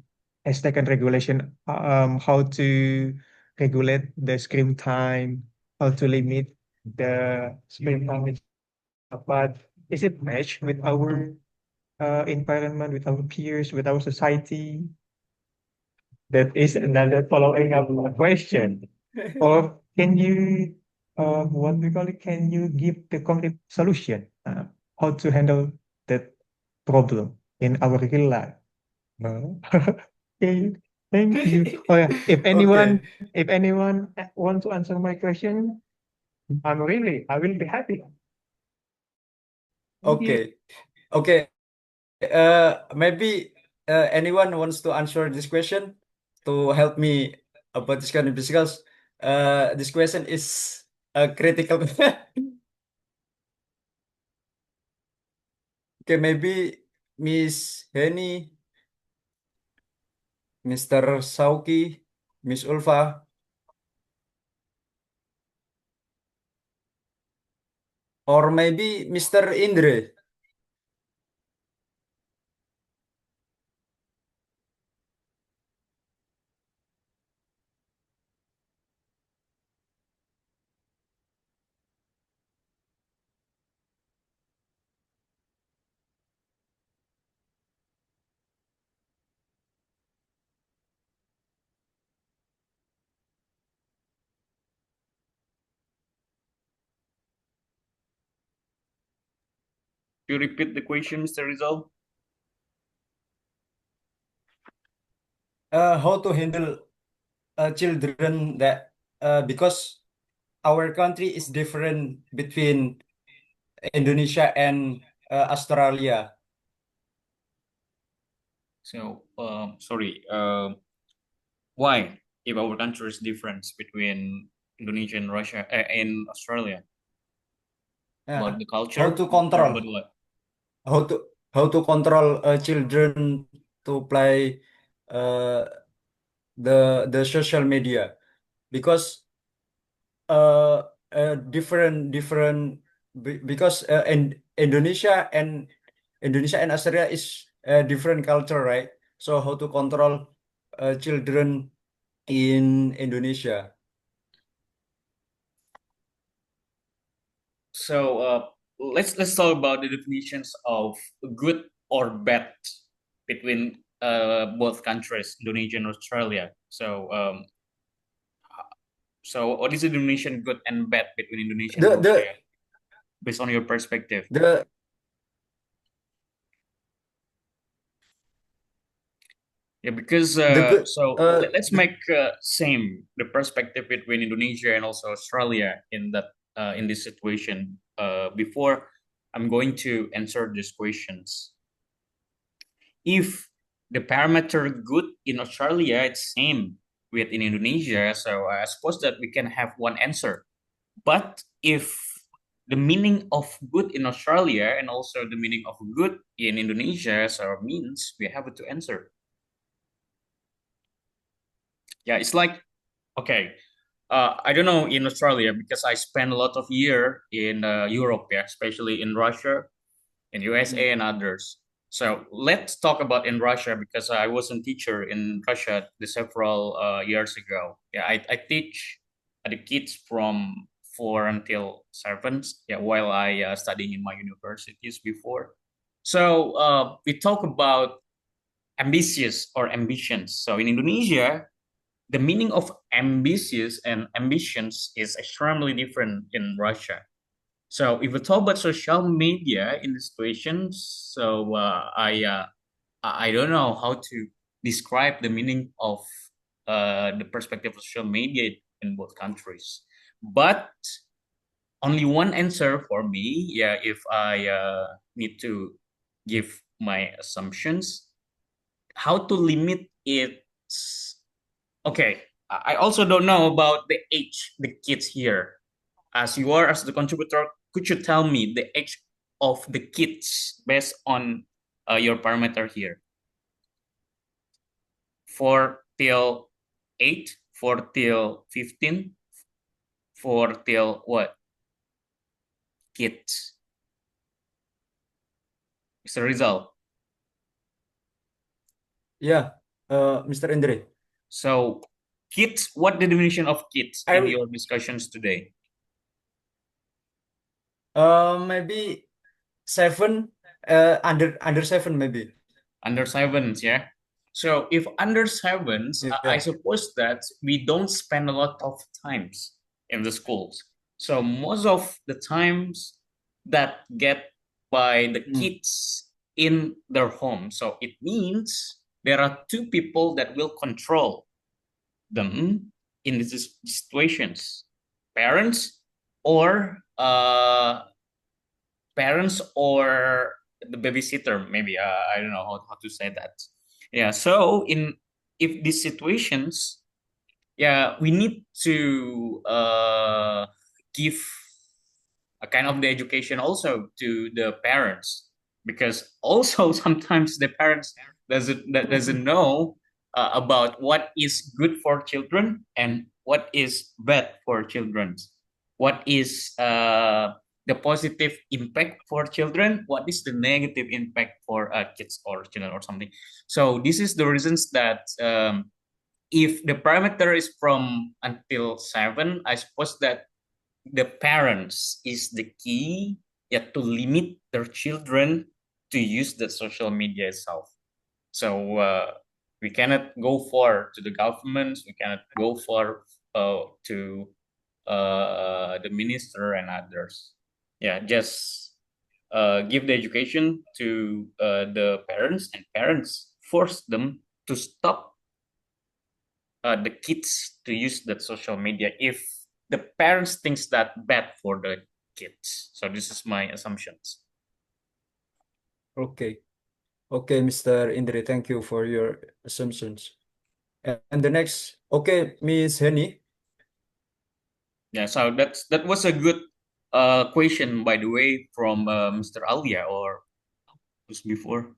F: has taken regulation, how to regulate the screen time, how to limit the screen time. But is it matched with our environment, with our peers, with our society? That is another following up question. Or can you, what we call it, can you give the concrete solution, how to handle that problem in our real life? No. Okay, thank you. Oh yeah,
A: Okay.
F: if anyone want to answer my question, I will be happy. Thank you.
A: Okay. Okay. Maybe anyone wants to answer this question to help me about this kind of because this question is critical. Okay, maybe Miss Henny, Mr. Sauki, Miss Ulfa, or maybe Mr. Indre.
C: You repeat the question, Mr. Rizal?
A: How to handle children that because our country is different between Indonesia and Australia.
C: So, sorry, why, if our country is different between Indonesia and Russia, and Australia, about the
A: How
C: culture,
A: to
C: or
A: control?
C: about what?
A: How to control children to play uh, the social media because uh, because Indonesia and Australia is a different culture, right? So how to control children in Indonesia?
C: So, let's talk about the definitions of good or bad between both countries, Indonesia and Australia. So what is the definition good and bad between Indonesia and
A: The
C: Russia, based on your perspective?
A: the
C: Yeah, because
A: the good
C: let's make same the perspective between Indonesia and also Australia in that in this situation. Before I'm going to answer these questions, if the parameter good in Australia it's same with in Indonesia, so I suppose that we can have one answer. But if the meaning of good in Australia and also the meaning of good in Indonesia so means we have to answer. Yeah, it's like okay. I don't know in Australia because I spent a lot of year in Europe, yeah, especially in Russia, in USA and others. So let's talk about in Russia, because I was a teacher in Russia several years ago. Yeah, I teach the kids from 4 until 7. Yeah, while I studying in my universities before. So we talk about ambitious or ambitions. So in Indonesia, the meaning of ambitious and ambitions is extremely different in Russia. So if we talk about social media in this situation, so I don't know how to describe the meaning of the perspective of social media in both countries. But only one answer for me, yeah, if I need to give my assumptions, how to limit it. Okay, I also don't know about the age the kids here. As you are as the contributor, could you tell me the age of the kids based on your parameter here? 4 till 8, 4 till 15, 4 till what? Kids. Mr. Rizal.
A: Yeah, Mr. Andre.
C: So kids, what the definition of kids in your discussions today?
A: Maybe 7, under 7 maybe.
C: Under 7s, yeah. So if under 7s, I
A: Yeah.
C: suppose that we don't spend a lot of times in the schools. So most of the times that get by the kids in their home. So it means there are two people that will control them in these situations: parents or the babysitter, maybe. I don't know how to say that. Yeah, so if these situations, yeah, we need to give a kind of the education also to the parents, because also sometimes the parents doesn't know about what is good for children and what is bad for children, what is the positive impact for children, what is the negative impact for kids or children or something. So this is the reasons that if the parameter is from until 7, I suppose that the parents is the key, yeah, to limit their children to use the social media itself. So we cannot go for to the governments, we cannot go for to the minister and others. Yeah, just give the education to the parents, and parents force them to stop the kids to use that social media if the parents thinks that bad for the kids. So this is my assumptions.
A: Okay. Okay, Mr. Indri, thank you for your assumptions. And the next, okay, Miss Henny.
C: Yeah, so that was a good question, by the way, from Mr. Alia, or who's before?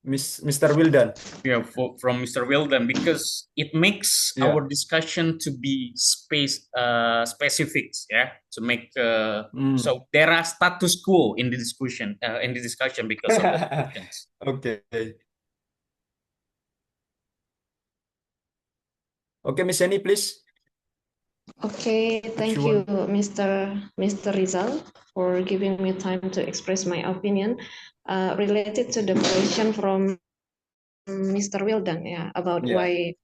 A: Mr. Wildan.
C: Yeah, from Mr. Wildan, because it makes our discussion to be specific, yeah, to make so there are status quo in the discussion because of the questions.
A: Okay. Okay, Miss Henny, please.
G: Okay, thank you, Mr. Rizal, for giving me time to express my opinion related to the question from Mr. Wildan, yeah, about why,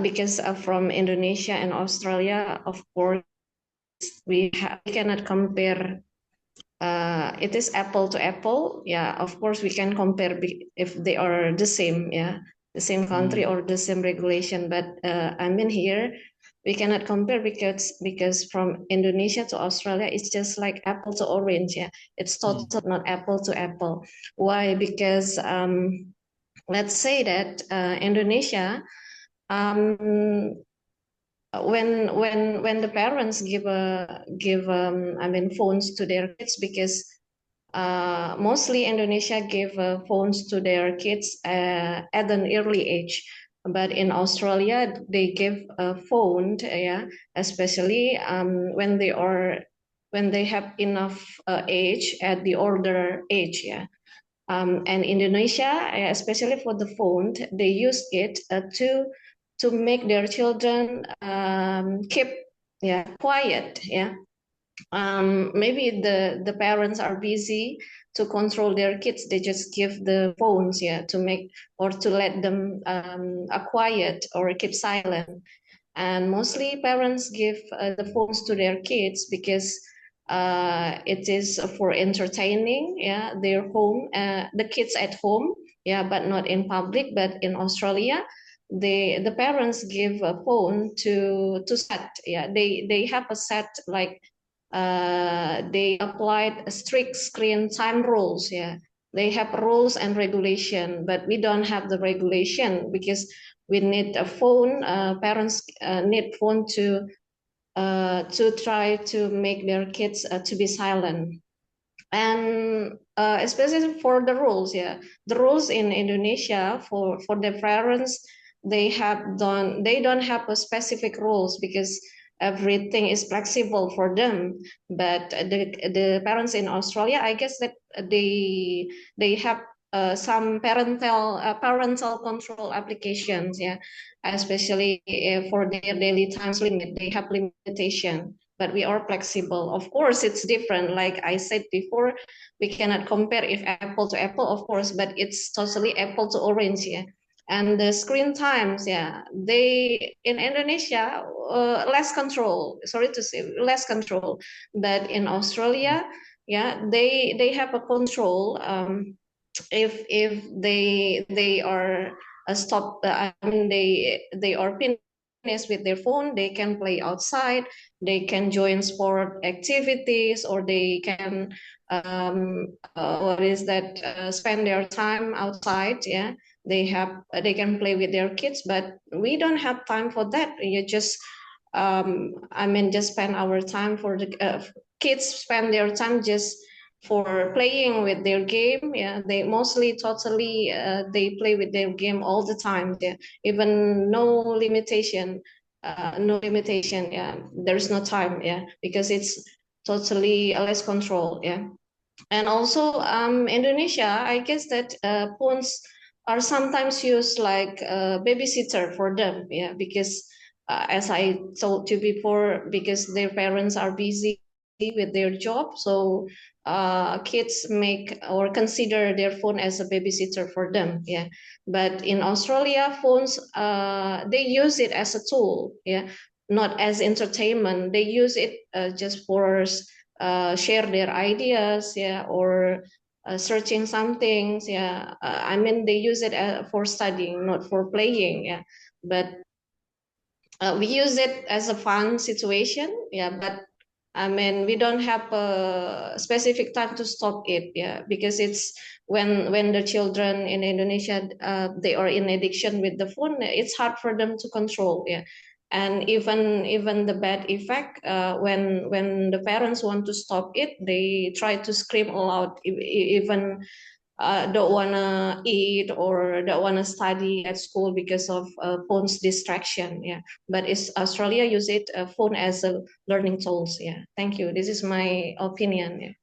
G: because from Indonesia and Australia, of course, we cannot compare. It is apple to apple, yeah. Of course, we can compare if they are the same, yeah, the same country or the same regulation. But I mean here, we cannot compare because from Indonesia to Australia, it's just like apple to orange, yeah. It's totally not apple to apple. Why? Because let's say that Indonesia, when the parents give I mean phones to their kids, because mostly Indonesia give phones to their kids at an early age, but in Australia they give a phone, yeah, especially when they have enough age at the older age, yeah. And Indonesia, especially for the phone, they use it to make their children keep quiet. Maybe the parents are busy to control their kids. They just give the phones to make or to let them quiet or keep silent. And mostly parents give the phones to their kids because it is for entertaining their home, the kids at home, but not in public. But in Australia, the parents give a phone to set. They have a set, like they applied strict screen time rules. They have rules and regulation, but we don't have the regulation because we need a phone. Parents need phone to try to make their kids to be silent. And especially for the rules, the rules in Indonesia for the parents, they don't have a specific rules because everything is flexible for them. But the parents in Australia, I guess that they have some parental control applications, especially for their daily times limit. They have limitation, but we are flexible. Of course, it's different. Like I said before, we cannot compare if apple to apple, of course, but it's totally apple to orange. And the screen times, they in Indonesia less control. Sorry to say, less control, but in Australia, they have a control. If they are stop, I mean they are finished with their phone, they can play outside, they can join sport activities, or they can spend their time outside. They can play with their kids, but we don't have time for that. You just just spend our time for the kids spend their time just for playing with their game. They mostly totally they play with their game all the time. Even no limitation. There's no time. Because it's totally less control. And also Indonesia, I guess that phones are sometimes used like a babysitter for them. Because as I told you before, because their parents are busy with their job, so kids make or consider their phone as a babysitter for them. But in Australia, phones they use it as a tool. Not as entertainment. They use it just for share their ideas, or searching some things. They use it for studying, not for playing. But we use it as a fun situation. But we don't have a specific time to stop it. Because it's when the children in Indonesia they are in addiction with the phone, it's hard for them to control. And even the bad effect, when the parents want to stop it, they try to scream aloud, even don't wanna eat or don't wanna study at school because of phone's distraction. But it's Australia use it phone as a learning tools. Thank you. This is my opinion.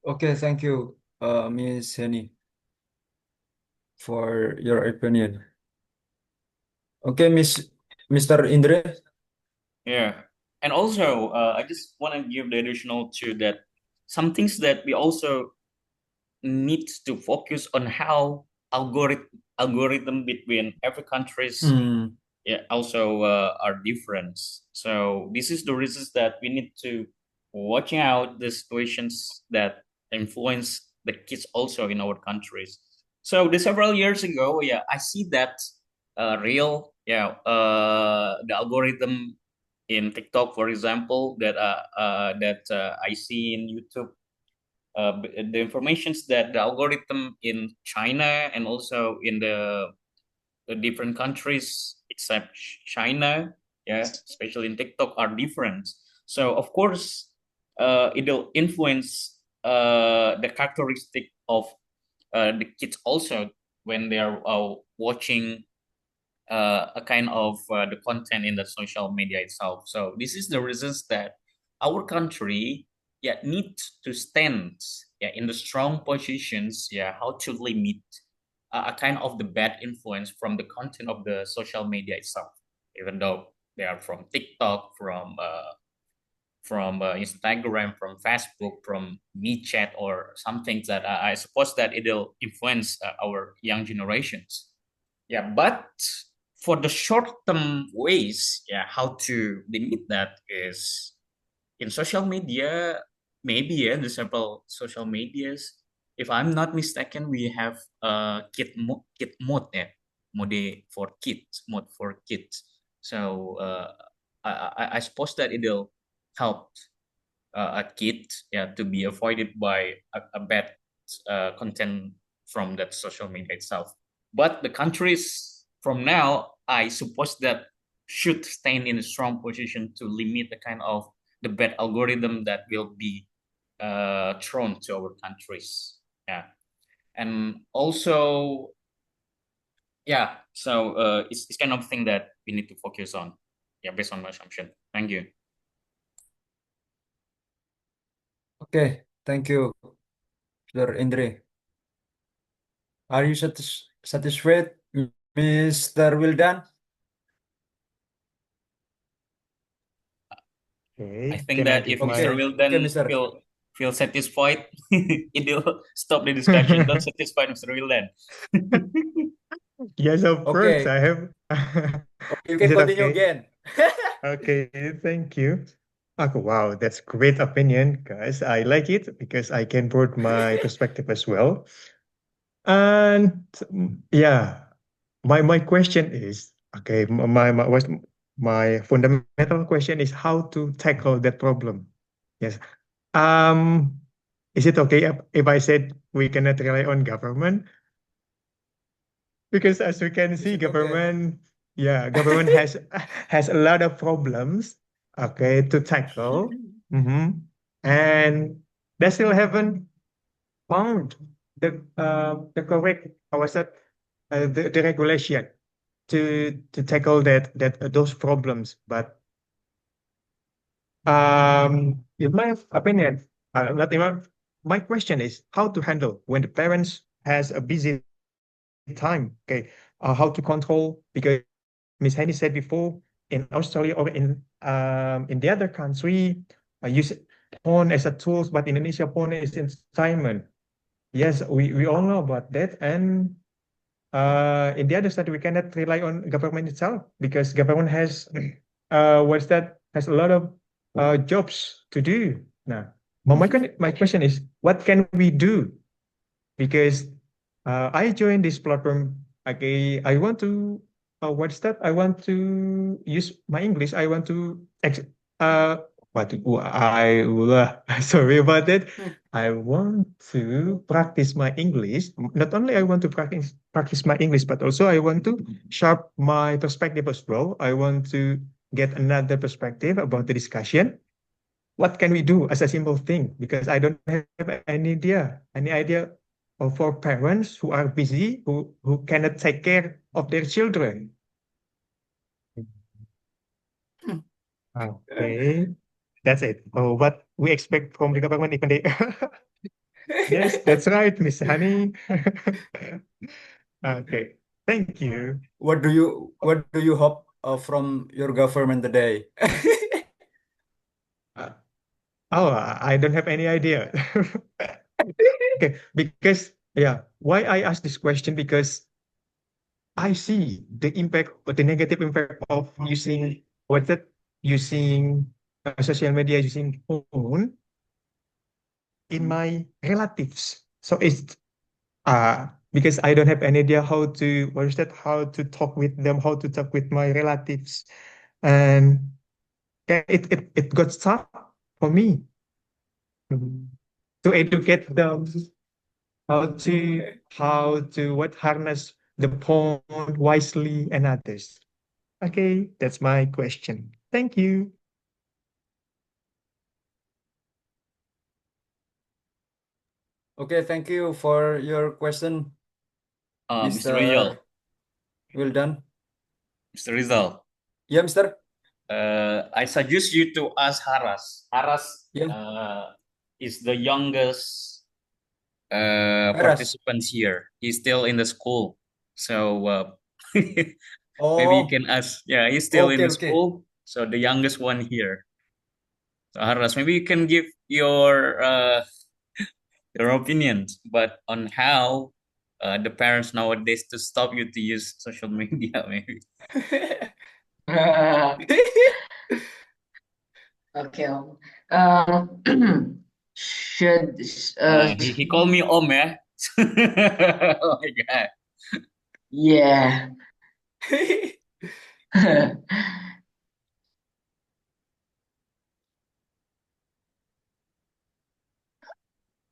A: Okay, thank you, Miss Henny, for your opinion. Okay, Mr. Indra.
C: Yeah. And also, I just want to give the additional to that, some things that we also need to focus on how algorithm between every countries
A: Hmm.
C: also are different. So this is the reasons that we need to watch out the situations that influence the kids also in our countries. So the several years ago, I see that the algorithm in TikTok, for example, that I see in YouTube. The informations that the algorithm in China and also in the different countries except China, especially in TikTok, are different. So of course, it'll influence the characteristic of the kids also when they are watching a kind of the content in the social media itself. So this is the reasons that our country need to stand in the strong positions, how to limit a kind of the bad influence from the content of the social media itself, even though they are from TikTok, from Instagram, from Facebook, from WeChat, or some things that I suppose that it'll influence our young generations. But for the short-term ways, how to limit that is in social media. Maybe the several social medias. If I'm not mistaken, we have kid mode, mode for kids. So I suppose that it'll help a kid to be avoided by a bad content from that social media itself. But the countries from now, I suppose that should stand in a strong position to limit the kind of the bad algorithm that will be thrown to our countries. And also, so it's kind of thing that we need to focus on. Based on my assumption. Thank you.
A: Okay, thank you, Mr. Indri. Are you satisfied, Mr. Wildan?
F: Okay,
C: I think
F: can I
C: that
F: give
C: if
F: my
C: Mr. Wildan
A: Mr.
C: feel satisfied, it will stop the discussion. Don't satisfy Mr. Wildan.
F: Yes, of course,
A: Okay,
F: I have.
A: you
F: Is
A: can
F: it
A: continue
F: okay?
A: again.
F: Okay, thank you. Okay, wow, that's great opinion, guys. I like it because I can brought my perspective as well. And yeah, my question is, okay, my fundamental question is how to tackle that problem. Yes. Um, is it okay if I said we cannot rely on government? Because as we can
A: Is
F: see,
A: it okay?
F: government has a lot of problems, okay, to tackle. And they still haven't found the correct, how was that, the regulation to tackle those problems. But in my opinion, not even my question is how to handle when the parents has a busy time. Okay, how to control, because Miss Henny said before, in Australia or in the other country, use porn as a tools, but in Indonesia porn is entertainment. Yes, we all know about that. And in the other side, we cannot rely on government itself because government has has a lot of jobs to do. Now, my question is, what can we do? Because I joined this platform. Okay, I want to what's that? I want to use my English. I want to what I sorry about that. I want to practice my English. Not only I want to practice my English, but also I want to sharp my perspective as well. I want to get another perspective about the discussion. What can we do as a simple thing? Because I don't have any idea of for parents who are busy, who cannot take care of their children. Okay, that's it. Oh, what we expect from the government, even they. Yes, that's right, Miss Honey. Okay, thank you.
A: What do you hope from your government today?
F: Uh, oh, I don't have any idea. Okay, because why I ask this question, because I see the impact, or the negative impact of using what's that? Using social media, using phone in my relatives. So it's because I don't have any idea how to what is that? How to talk with them, how to talk with my relatives, and it got tough for me to educate them how to what harness the phone wisely and others. Okay, that's my question. Thank you.
A: Okay, thank you for your question,
C: Mr. Rizal.
A: Mr. Wildan.
C: Mr. Rizal.
A: Yeah, Mr.
C: I suggest you to ask Haras. Haras
A: Yeah.
C: is the youngest
A: Haras.
C: participants here. He's still in the school, so maybe you
A: Oh,
C: can ask. Yeah, he's still in
A: okay,
C: the
A: okay.
C: school, so the youngest one here. So Haras, maybe you can give your opinions, but on how the parents nowadays to stop you to use social media, maybe.
H: Okay. Should
C: He called me Om, yeah. Oh my God.
H: yeah.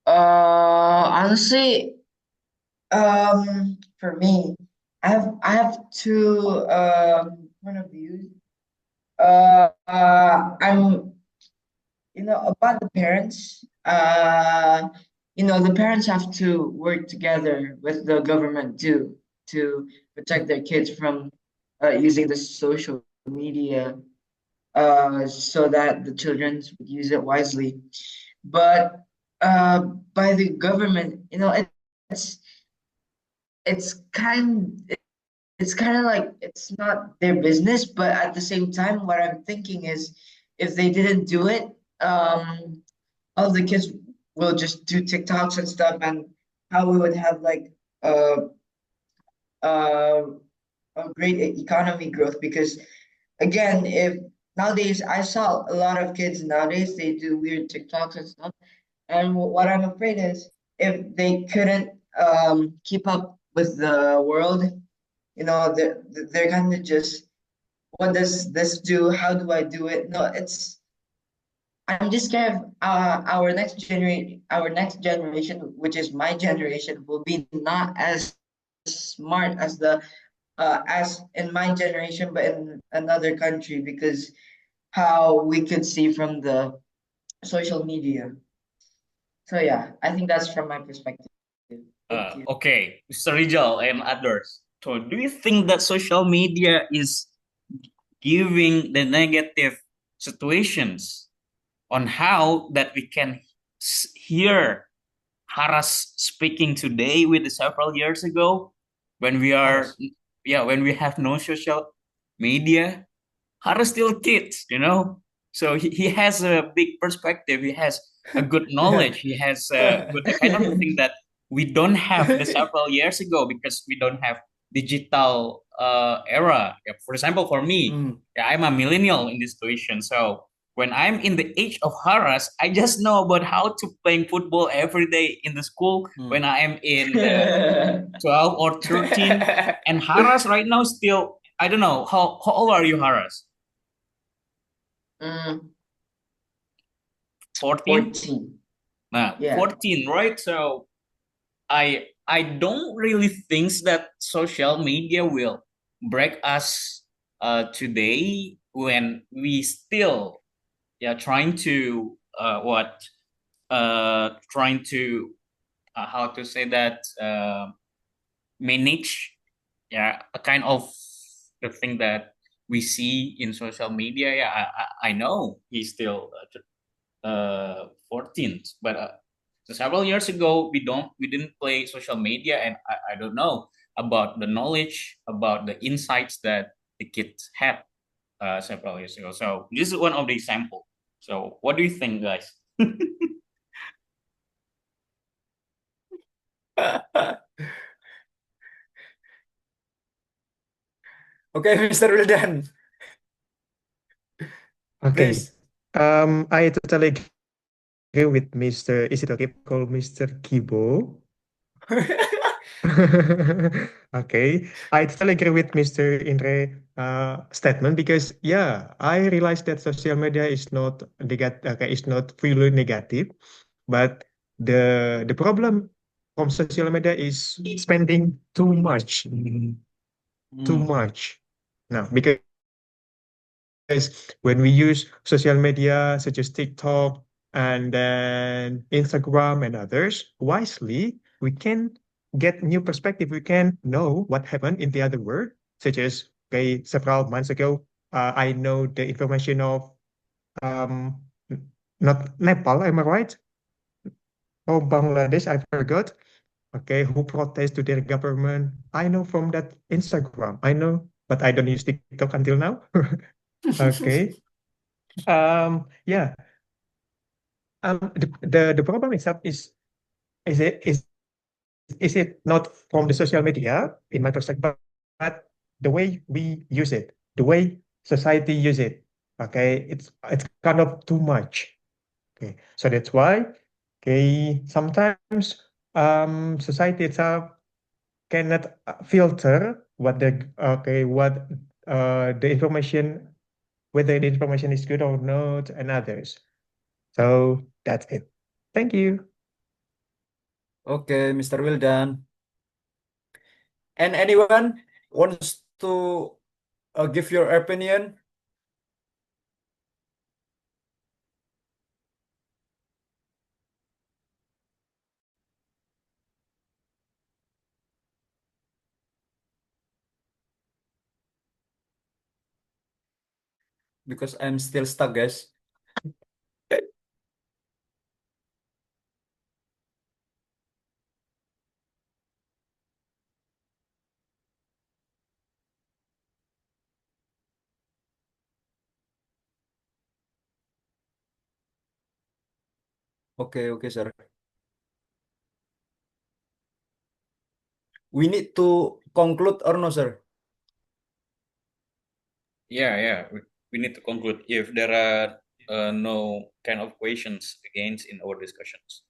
H: Honestly, for me, I have two point of views. I'm about the parents. The parents have to work together with the government too to protect their kids from using the social media, so that the children would use it wisely. But uh, by the government, it's it's kind it's kind of like it's not their business, but at the same time, what I'm thinking is if they didn't do it, all the kids will just do TikToks and stuff, and how we would have like uh, uh, a great economy growth. Because again, if nowadays I saw a lot of kids nowadays, they do weird TikToks and stuff, and what I'm afraid is if they couldn't keep up with the world, they're kind of just, what does this do? How do I do it? No, I'm just scared of our next generation, which is my generation, will be not as smart as the as in my generation, but in another country, because how we could see from the social media. So yeah, I think that's from my perspective. Thank you.
C: Okay, Mr. Rizal and others. So, do you think that social media is giving the negative situations on how that we can hear Haras speaking today with several years ago when we are,
A: Haras.
C: yeah, when we have no social media? Haras still kids. So he has a big perspective. He has a good
A: Yeah.
C: knowledge. He has a good kind of thing that we don't have the several years ago because we don't have digital era. Yeah, for example, for me,
A: Mm.
C: yeah, I'm a millennial in this situation. So when I'm in the age of Haras, I just know about how to playing football every day in the school. When I am in the 12 or 13, and Haras right now still, I don't know, how old are you, Haras?
H: Mm,
C: 14?
H: 14.
C: Nah,
H: Yeah.
C: 14, right? So I don't really think that social media will break us today when we still trying to trying to how to say that manage a kind of the thing that we see in social media. Yeah, I know he's still 14th, but so several years ago we didn't play social media, and I don't know about the knowledge about the insights that the kids had several years ago. So this is one of the example. So what do you think, guys?
A: Okay, Mr. Wildan,
F: Okay.
A: please.
F: I totally agree with Mr. Is it okay if I call Mr. Kibo? Okay, I totally agree with Mr. Indre statement because yeah, I realize that social media is not okay, is not fully negative, but the problem from social media is spending too much, too
A: Mm.
F: much. Now, because when we use social media such as TikTok and then Instagram and others wisely, we can get new perspective. We can know what happened in the other world, such as okay, several months ago, I know the information of um, not Nepal, am I right? from Bangladesh, I forgot. Okay, who protest to their government. I know from that Instagram. I know, but I don't use TikTok until now. Okay. Yeah. The problem itself is it is it not from the social media in my perspective, but the way we use it, the way society use it. Okay, it's kind of too much. Okay, so that's why, okay, sometimes society itself cannot filter what the information, whether the information is good or not, and others. So that's it. Thank you.
A: Okay, Mr. Wildan. And anyone wants to give your opinion? Because I'm still stuck, guys. Okay, sir. We need to conclude or no, sir?
C: Yeah. We need to conclude if there are no kind of questions against in our discussions.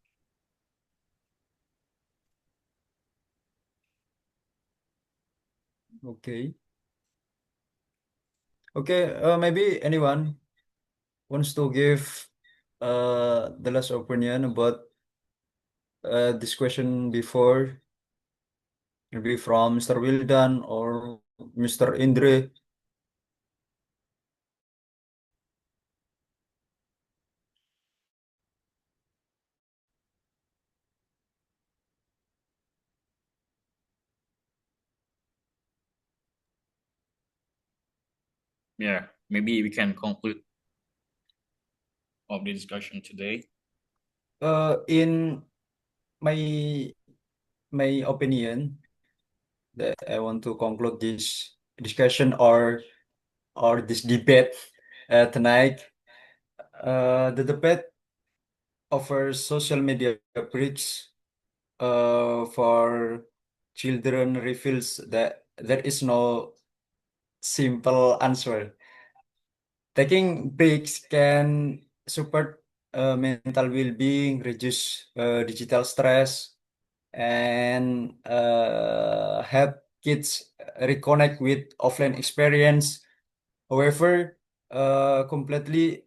A: Okay. Okay, maybe anyone wants to give the last opinion about this question before, maybe from Mr. Wildan or Mr. Indre.
C: Yeah, maybe we can conclude of the discussion today.
A: In my opinion, that I want to conclude this discussion or this debate tonight. The debate over social media breaks for children reveals that there is no simple answer. Taking breaks can support mental well-being, reduce digital stress, and help kids reconnect with offline experience. However, completely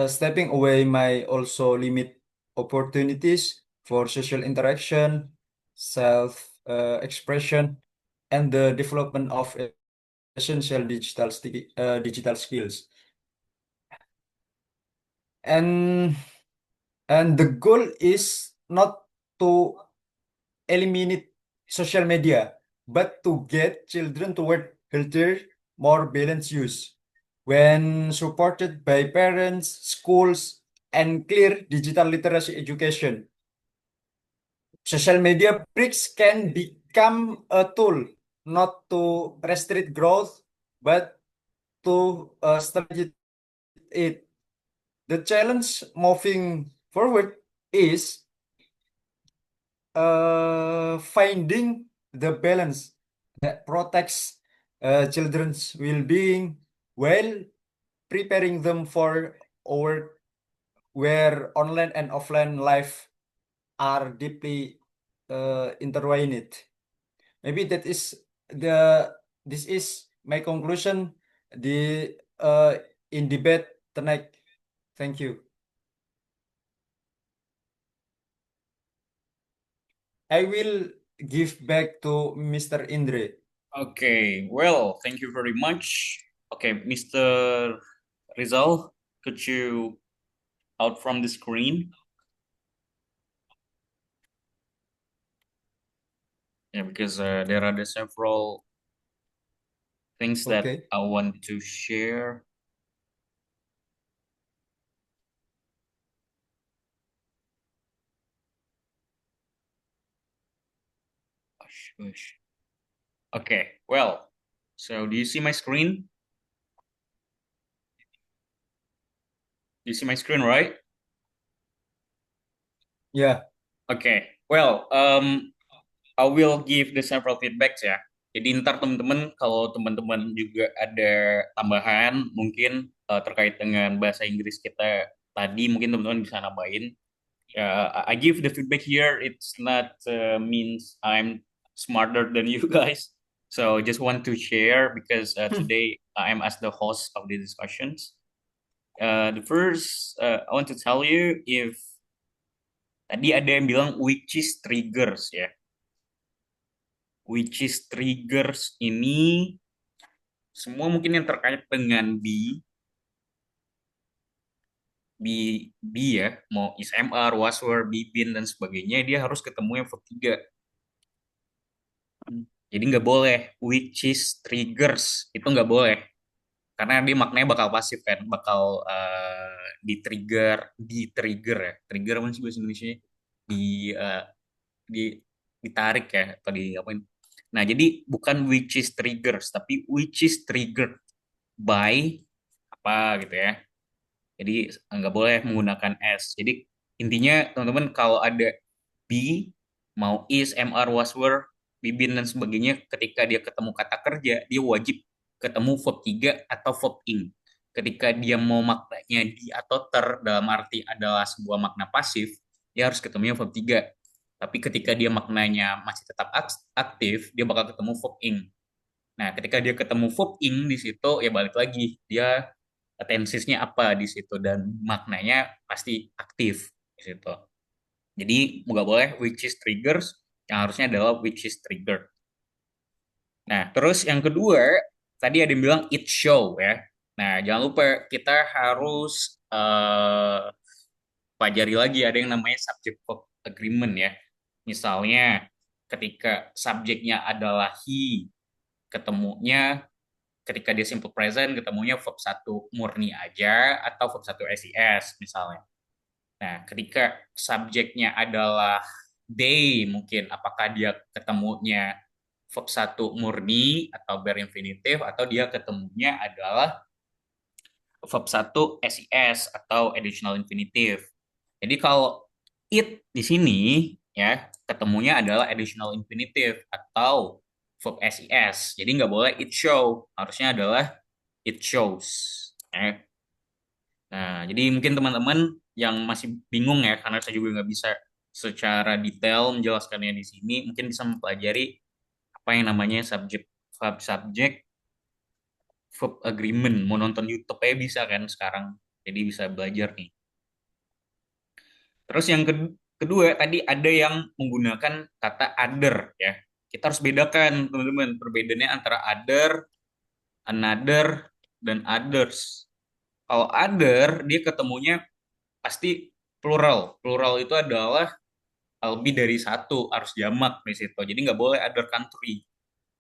A: stepping away may also limit opportunities for social interaction, self expression, and the development of essential digital skills. And the goal is not to eliminate social media, but to get children toward healthier, more balanced use. When supported by parents, schools, and clear digital literacy education, social media breaks can become a tool not to restrict growth, but to strategize it. The challenge moving forward is finding the balance that protects children's well-being while preparing them for our where online and offline life are deeply intertwined. Maybe that is the this is my conclusion the in debate tonight. Thank you. I will give back to Mr. Indre.
C: Okay, well, thank you very much. Okay, Mr. Rizal, could you out from the screen? Yeah, because there are the several things that
A: Okay.
C: I want to share. Push. Okay, well, so do you see my screen? You see my screen, right?
A: Yeah.
C: Okay, well, I will give the several feedbacks ya. Jadi ntar teman-teman kalau teman-teman juga ada tambahan mungkin terkait dengan bahasa Inggris kita tadi mungkin teman-teman bisa nambahin. I give the feedback here. It's not means I'm smarter than you guys. So just want to share because today I am as the host of the discussions. The first I want to tell you if tadi ada yang bilang which is triggers ya. Which is triggers ini semua mungkin yang terkait dengan B ya, mau is MR, was were, be been dan sebagainya dia harus ketemu yang verb 3. Jadi nggak boleh which is triggers itu nggak boleh karena dia maknanya bakal pasif kan, bakal di trigger ya. Trigger apa sih bahasa Indonesia? Di ditarik ya atau di apain. Nah, jadi bukan which is triggers tapi which is triggered by apa gitu ya. Jadi nggak boleh menggunakan S. Jadi intinya teman-teman kalau ada be, mau is, MR, was, were, be, been, dan sebagainya, ketika dia ketemu kata kerja, dia wajib ketemu verb 3 atau verb ing. Ketika dia mau maknanya di atau ter dalam arti adalah sebuah makna pasif, dia harus ketemunya verb 3. Tapi ketika dia maknanya masih tetap aktif, dia bakal ketemu verb ing. Nah, ketika dia ketemu verb ing di situ, ya balik lagi. Dia tensesnya apa di situ dan maknanya pasti aktif di situ. Jadi nggak boleh which is triggers, yang harusnya adalah which is triggered. Nah, terus yang kedua, tadi ada yang bilang it show ya. Nah, jangan lupa kita harus pelajari lagi ada yang namanya subject verb agreement ya. Misalnya ketika subjeknya adalah he, ketemunya ketika dia simple present ketemunya verb 1 murni aja atau verb 1 SIS misalnya. Nah, ketika subjeknya adalah they mungkin apakah dia ketemunya verb 1 murni atau bare infinitive atau dia ketemunya adalah verb 1 SIS atau additional infinitive. Jadi kalau it di sini ya ketemunya adalah additional infinitive atau verb SES. Jadi nggak boleh it show, harusnya adalah it shows. Nah, jadi mungkin teman-teman yang masih bingung ya, karena saya juga nggak bisa secara detail menjelaskannya di sini, mungkin bisa mempelajari apa yang namanya subject verb agreement. Mau nonton YouTube aja bisa kan sekarang, jadi bisa belajar nih. Terus yang kedua tadi ada yang menggunakan kata other ya. Kita harus bedakan teman-teman perbedaannya antara other, another, dan others. Kalau other dia ketemunya pasti plural. Plural itu adalah lebih dari satu, harus jamak di situ. Jadi nggak boleh other country.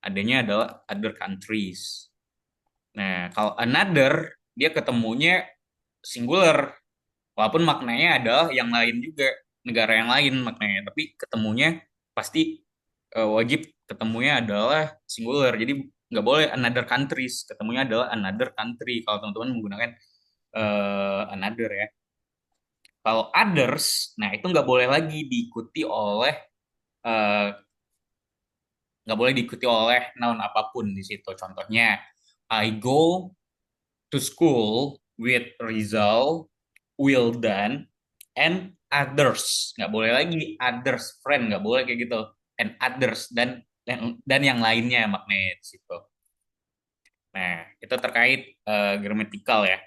C: Adanya adalah other countries. Nah, kalau another dia ketemunya singular. Walaupun maknanya adalah yang lain juga, negara yang lain maknanya, tapi ketemunya pasti wajib ketemunya adalah singular. Jadi nggak boleh another countries, ketemunya adalah another country kalau teman-teman menggunakan another ya. Kalau others, nah itu nggak boleh lagi diikuti oleh nggak boleh diikuti oleh noun apapun di situ. Contohnya, I go to school with Rizal, Wildan, and others. Nggak boleh lagi others friend, nggak boleh kayak gitu. And others dan yang lainnya maknanya di situ. Nah, itu terkait gramatikal ya.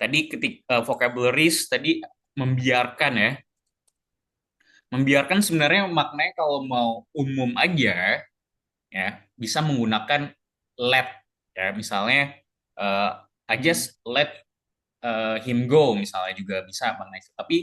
C: Tadi ketika vocabularies tadi membiarkan ya. Membiarkan sebenarnya maknanya kalau mau umum aja ya bisa menggunakan let ya. Misalnya I just let him go misalnya juga bisa maknanya itu. Tapi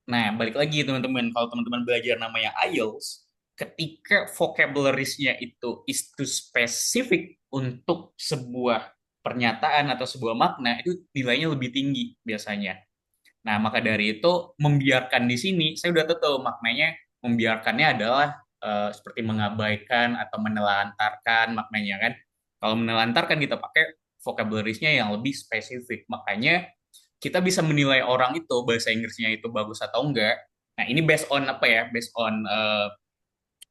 C: nah, balik lagi teman-teman, kalau teman-teman belajar namanya IELTS, ketika vocabulariesnya itu is too specific untuk sebuah pernyataan atau sebuah makna, itu nilainya lebih tinggi biasanya. Nah, maka dari itu, membiarkan di sini, saya udah tahu maknanya membiarkannya adalah seperti mengabaikan atau menelantarkan maknanya kan. Kalau menelantarkan kita pakai vocabulary-nya yang lebih spesifik. Makanya kita bisa menilai orang itu bahasa Inggrisnya itu bagus atau enggak. Nah, ini based on apa ya? Based on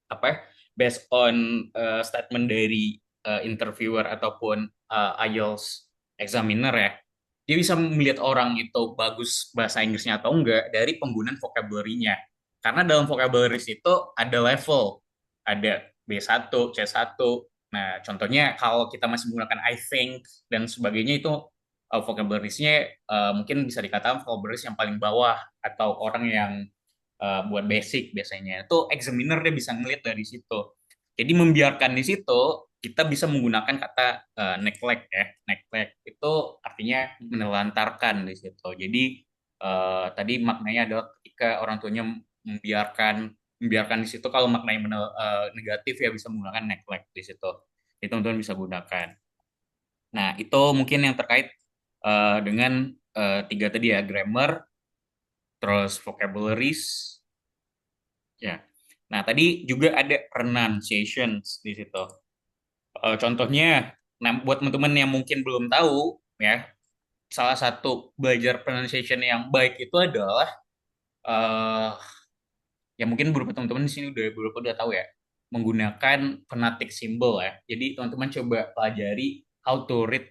C: apa ya? Based on statement dari interviewer ataupun IELTS examiner ya. Dia bisa melihat orang itu bagus bahasa Inggrisnya atau enggak dari penggunaan vocabulary-nya. Karena dalam vocabulary itu ada level, ada B1, C1. Nah, contohnya kalau kita masih menggunakan I think dan sebagainya itu vocabulary-nya mungkin bisa dikatakan vocabulary yang paling bawah atau orang yang buat basic biasanya. Itu examiner dia bisa ngelihat dari situ. Jadi membiarkan di situ kita bisa menggunakan kata neglect ya. Neglect itu artinya menelantarkan di situ. Jadi tadi maknanya adalah ketika orang tuanya membiarkan di situ, kalau maknanya negatif ya bisa menggunakan neglect di situ. Itu teman-teman bisa gunakan. Nah, itu mungkin yang terkait dengan tiga tadi ya, grammar, terus vocabularies, ya. Nah, tadi juga ada pronunciations di situ. Contohnya, nah buat teman-teman yang mungkin belum tahu, ya, salah satu belajar pronunciation yang baik itu adalah, eh ya mungkin beberapa teman-teman di sini udah tahu ya, menggunakan phonetic symbol ya. Jadi teman-teman coba pelajari how to read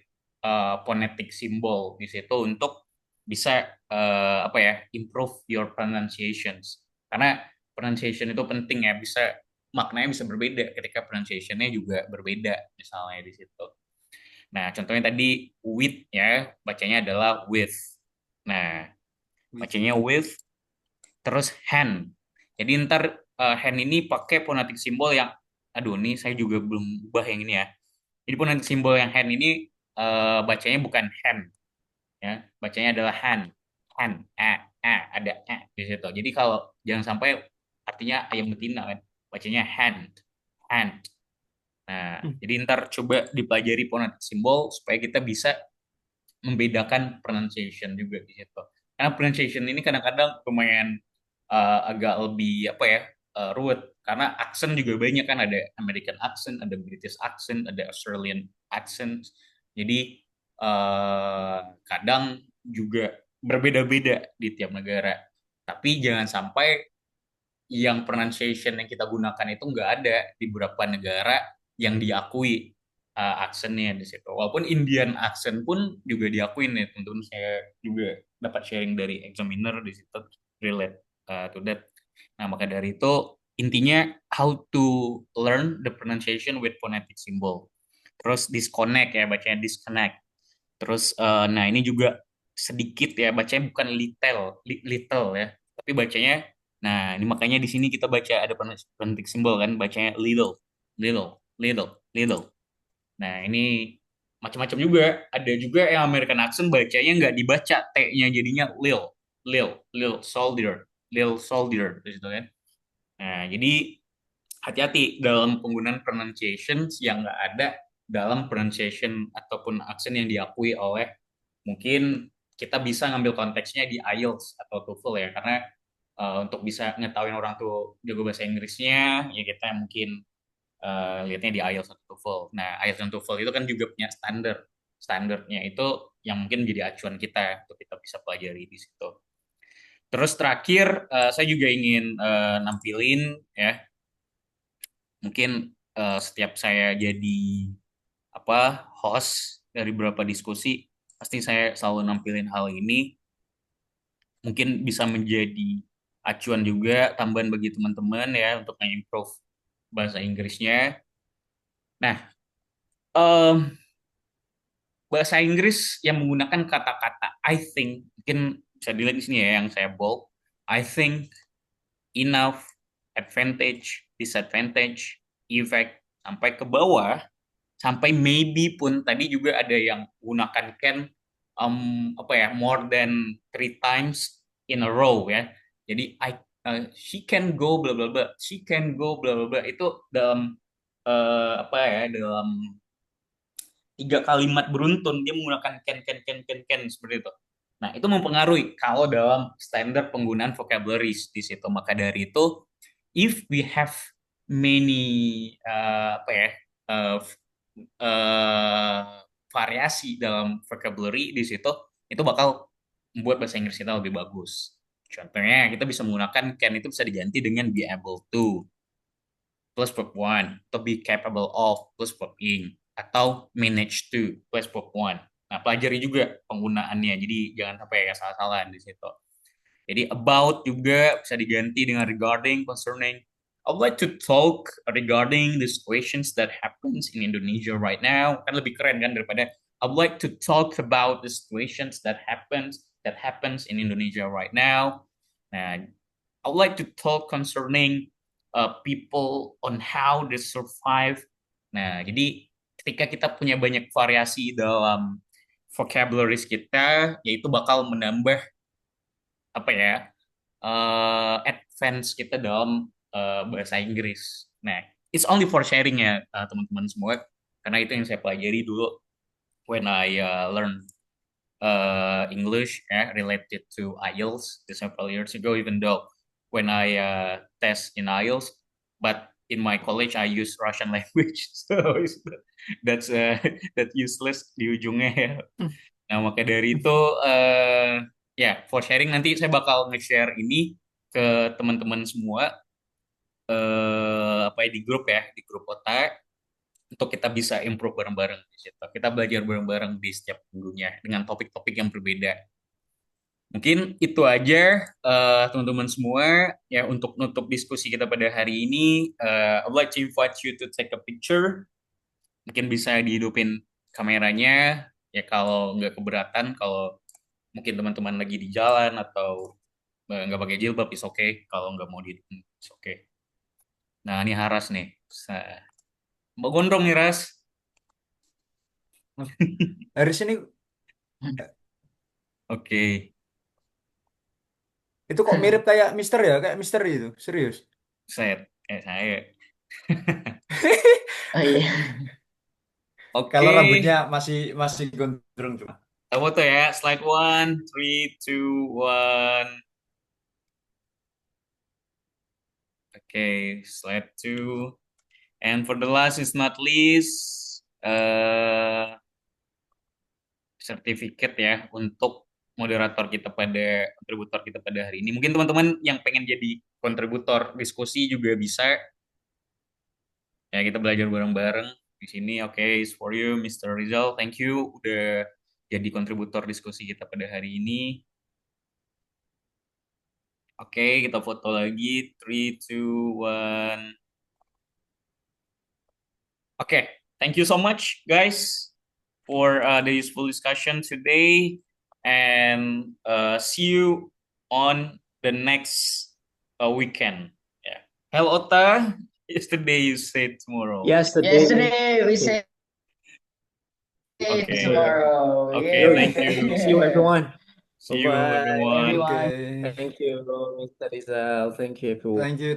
C: phonetic symbol di situ untuk bisa apa ya, improve your pronunciations. Karena pronunciation itu penting ya, maknanya bisa berbeda ketika pronunciation-nya juga berbeda misalnya di situ. Nah, contohnya tadi with ya, bacanya adalah with. Nah, bacanya with, terus hand. Jadi ntar hand ini pakai phonetic symbol yang, aduh ini saya juga belum ubah yang ini ya. Jadi phonetic symbol yang hand ini bacanya bukan hand, ya, bacanya adalah hand, hand, ada di situ. Jadi kalau jangan sampai artinya ayam betina kan, bacanya hand, hand. Nah, jadi ntar coba dipelajari phonetic symbol supaya kita bisa membedakan pronunciation juga di situ. Karena pronunciation ini kadang-kadang lumayan agak lebih apa ya, ruwet karena aksen juga banyak kan, ada American accent, ada British accent, ada Australian accent. Jadi kadang juga berbeda-beda di tiap negara. Tapi jangan sampai yang pronunciation yang kita gunakan itu nggak ada di beberapa negara yang diakui aksennya di situ. Walaupun Indian accent pun juga diakui nih, teman-teman, saya juga dapat sharing dari examiner di situ relate to that. Nah, maka dari itu intinya how to learn the pronunciation with phonetic symbol. Terus disconnect ya, bacanya disconnect. Terus nah ini juga sedikit ya, bacanya bukan little ya, tapi bacanya, nah ini makanya di sini kita baca ada phonetic symbol kan, bacanya little, little, little, little. Nah ini macam-macam juga, ada juga yang American accent bacanya nggak dibaca T-nya, jadinya lil, lil, lil soldier, lil soldier gitu kan. Nah jadi hati-hati dalam penggunaan pronunciations yang nggak ada dalam pronunciation ataupun aksen yang diakui oleh, mungkin kita bisa ngambil konteksnya di IELTS atau TOEFL ya, karena untuk bisa ngetahuin orang tuh jago bahasa Inggrisnya ya kita mungkin lihatnya di IELTS atau TOEFL. Nah, IELTS dan TOEFL itu kan juga punya standarnya itu yang mungkin jadi acuan kita untuk kita bisa pelajari di situ. Terus terakhir saya juga ingin nampilin ya, mungkin setiap saya jadi host dari beberapa diskusi, pasti saya selalu nampilin hal ini, mungkin bisa menjadi acuan juga, tambahan bagi teman-teman ya untuk improve bahasa Inggrisnya. Nah, bahasa Inggris yang menggunakan kata-kata I think, mungkin bisa dilihat di sini ya yang saya bold, I think, enough, advantage, disadvantage, effect, sampai ke bawah, sampai maybe pun tadi juga ada yang gunakan can more than 3 times in a row ya. Jadi she can go bla bla bla, she can go bla bla bla, itu dalam dalam 3 kalimat beruntun dia menggunakan can seperti itu. Nah, itu mempengaruhi kalau dalam standar penggunaan vocabularies di situ. Maka dari itu, if we have many apa ya variasi dalam vocabulary di situ, itu bakal membuat bahasa Inggris kita lebih bagus. Contohnya kita bisa menggunakan can itu bisa diganti dengan be able to plus verb one, atau be capable of plus verb ing, atau manage to plus verb one. Nah, pelajari juga penggunaannya, jadi jangan sampai ya salah-salahan di situ. Jadi about juga bisa diganti dengan regarding, concerning. I would like to talk regarding the situations that happens in Indonesia right now. Kan lebih keren kan daripada I would like to talk about the situations that happens in Indonesia right now. Nah, I would like to talk concerning people on how they survive. Nah, jadi ketika kita punya banyak variasi dalam vocabularies kita, yaitu bakal menambah apa ya advance kita dalam bahasa Inggris. Nah, it's only for sharing ya teman-teman semua, karena itu yang saya pelajari dulu when I learn English related to IELTS several years ago, even though when I test in IELTS, but in my college I use Russian language, so that's that useless di ujungnya ya. Nah, maka dari itu ya for sharing nanti saya bakal nge-share ini ke teman-teman semua apa ya di grup otak untuk kita bisa improve bareng-bareng di situ. Kita belajar bareng-bareng di setiap minggunya dengan topik-topik yang berbeda. Mungkin itu aja teman-teman semua ya untuk nutup diskusi kita pada hari ini. I would like to invite you to take a picture. Mungkin bisa dihidupin kameranya ya kalau nggak keberatan, kalau mungkin teman-teman lagi di jalan atau nggak pakai jilbab is okay, kalau nggak mau dihidupin is okay. Nah ini Haras nih, Mbak Gondrong nih Ras.
A: Haris ini
C: Oke.
A: itu kok mirip kayak Mister ya, kayak misteri itu, serius.
C: Set kayak saya.
H: Oh iya.
C: Oke.
A: Kalau rambutnya masih gondrong cuma.
C: Foto ya, slide 1, 3, 2, 1. Oke, slide 2. And for the last is not least, sertifikat ya untuk kontributor kita pada hari ini. Mungkin teman-teman yang pengen jadi kontributor diskusi juga bisa. Ya, kita belajar bareng-bareng di sini. Oke, it's for you, Mr. Rizal. Thank you udah jadi kontributor diskusi kita pada hari ini. Oke, kita foto lagi. 3, 2, 1. Oke, thank you so much, guys, for the useful discussion today. And see you on the next weekend. Yeah. Hello, Ota. Yesterday you said tomorrow.
H: Yesterday we say
C: Okay.
H: tomorrow.
C: Okay,
H: Yay.
C: thank you.
B: See you, everyone.
C: See you,
B: Bye-bye,
C: everyone.
H: everyone.
A: Oke.
B: Thank you, Mr. Rizal. Thank you, everyone.
A: Thank you.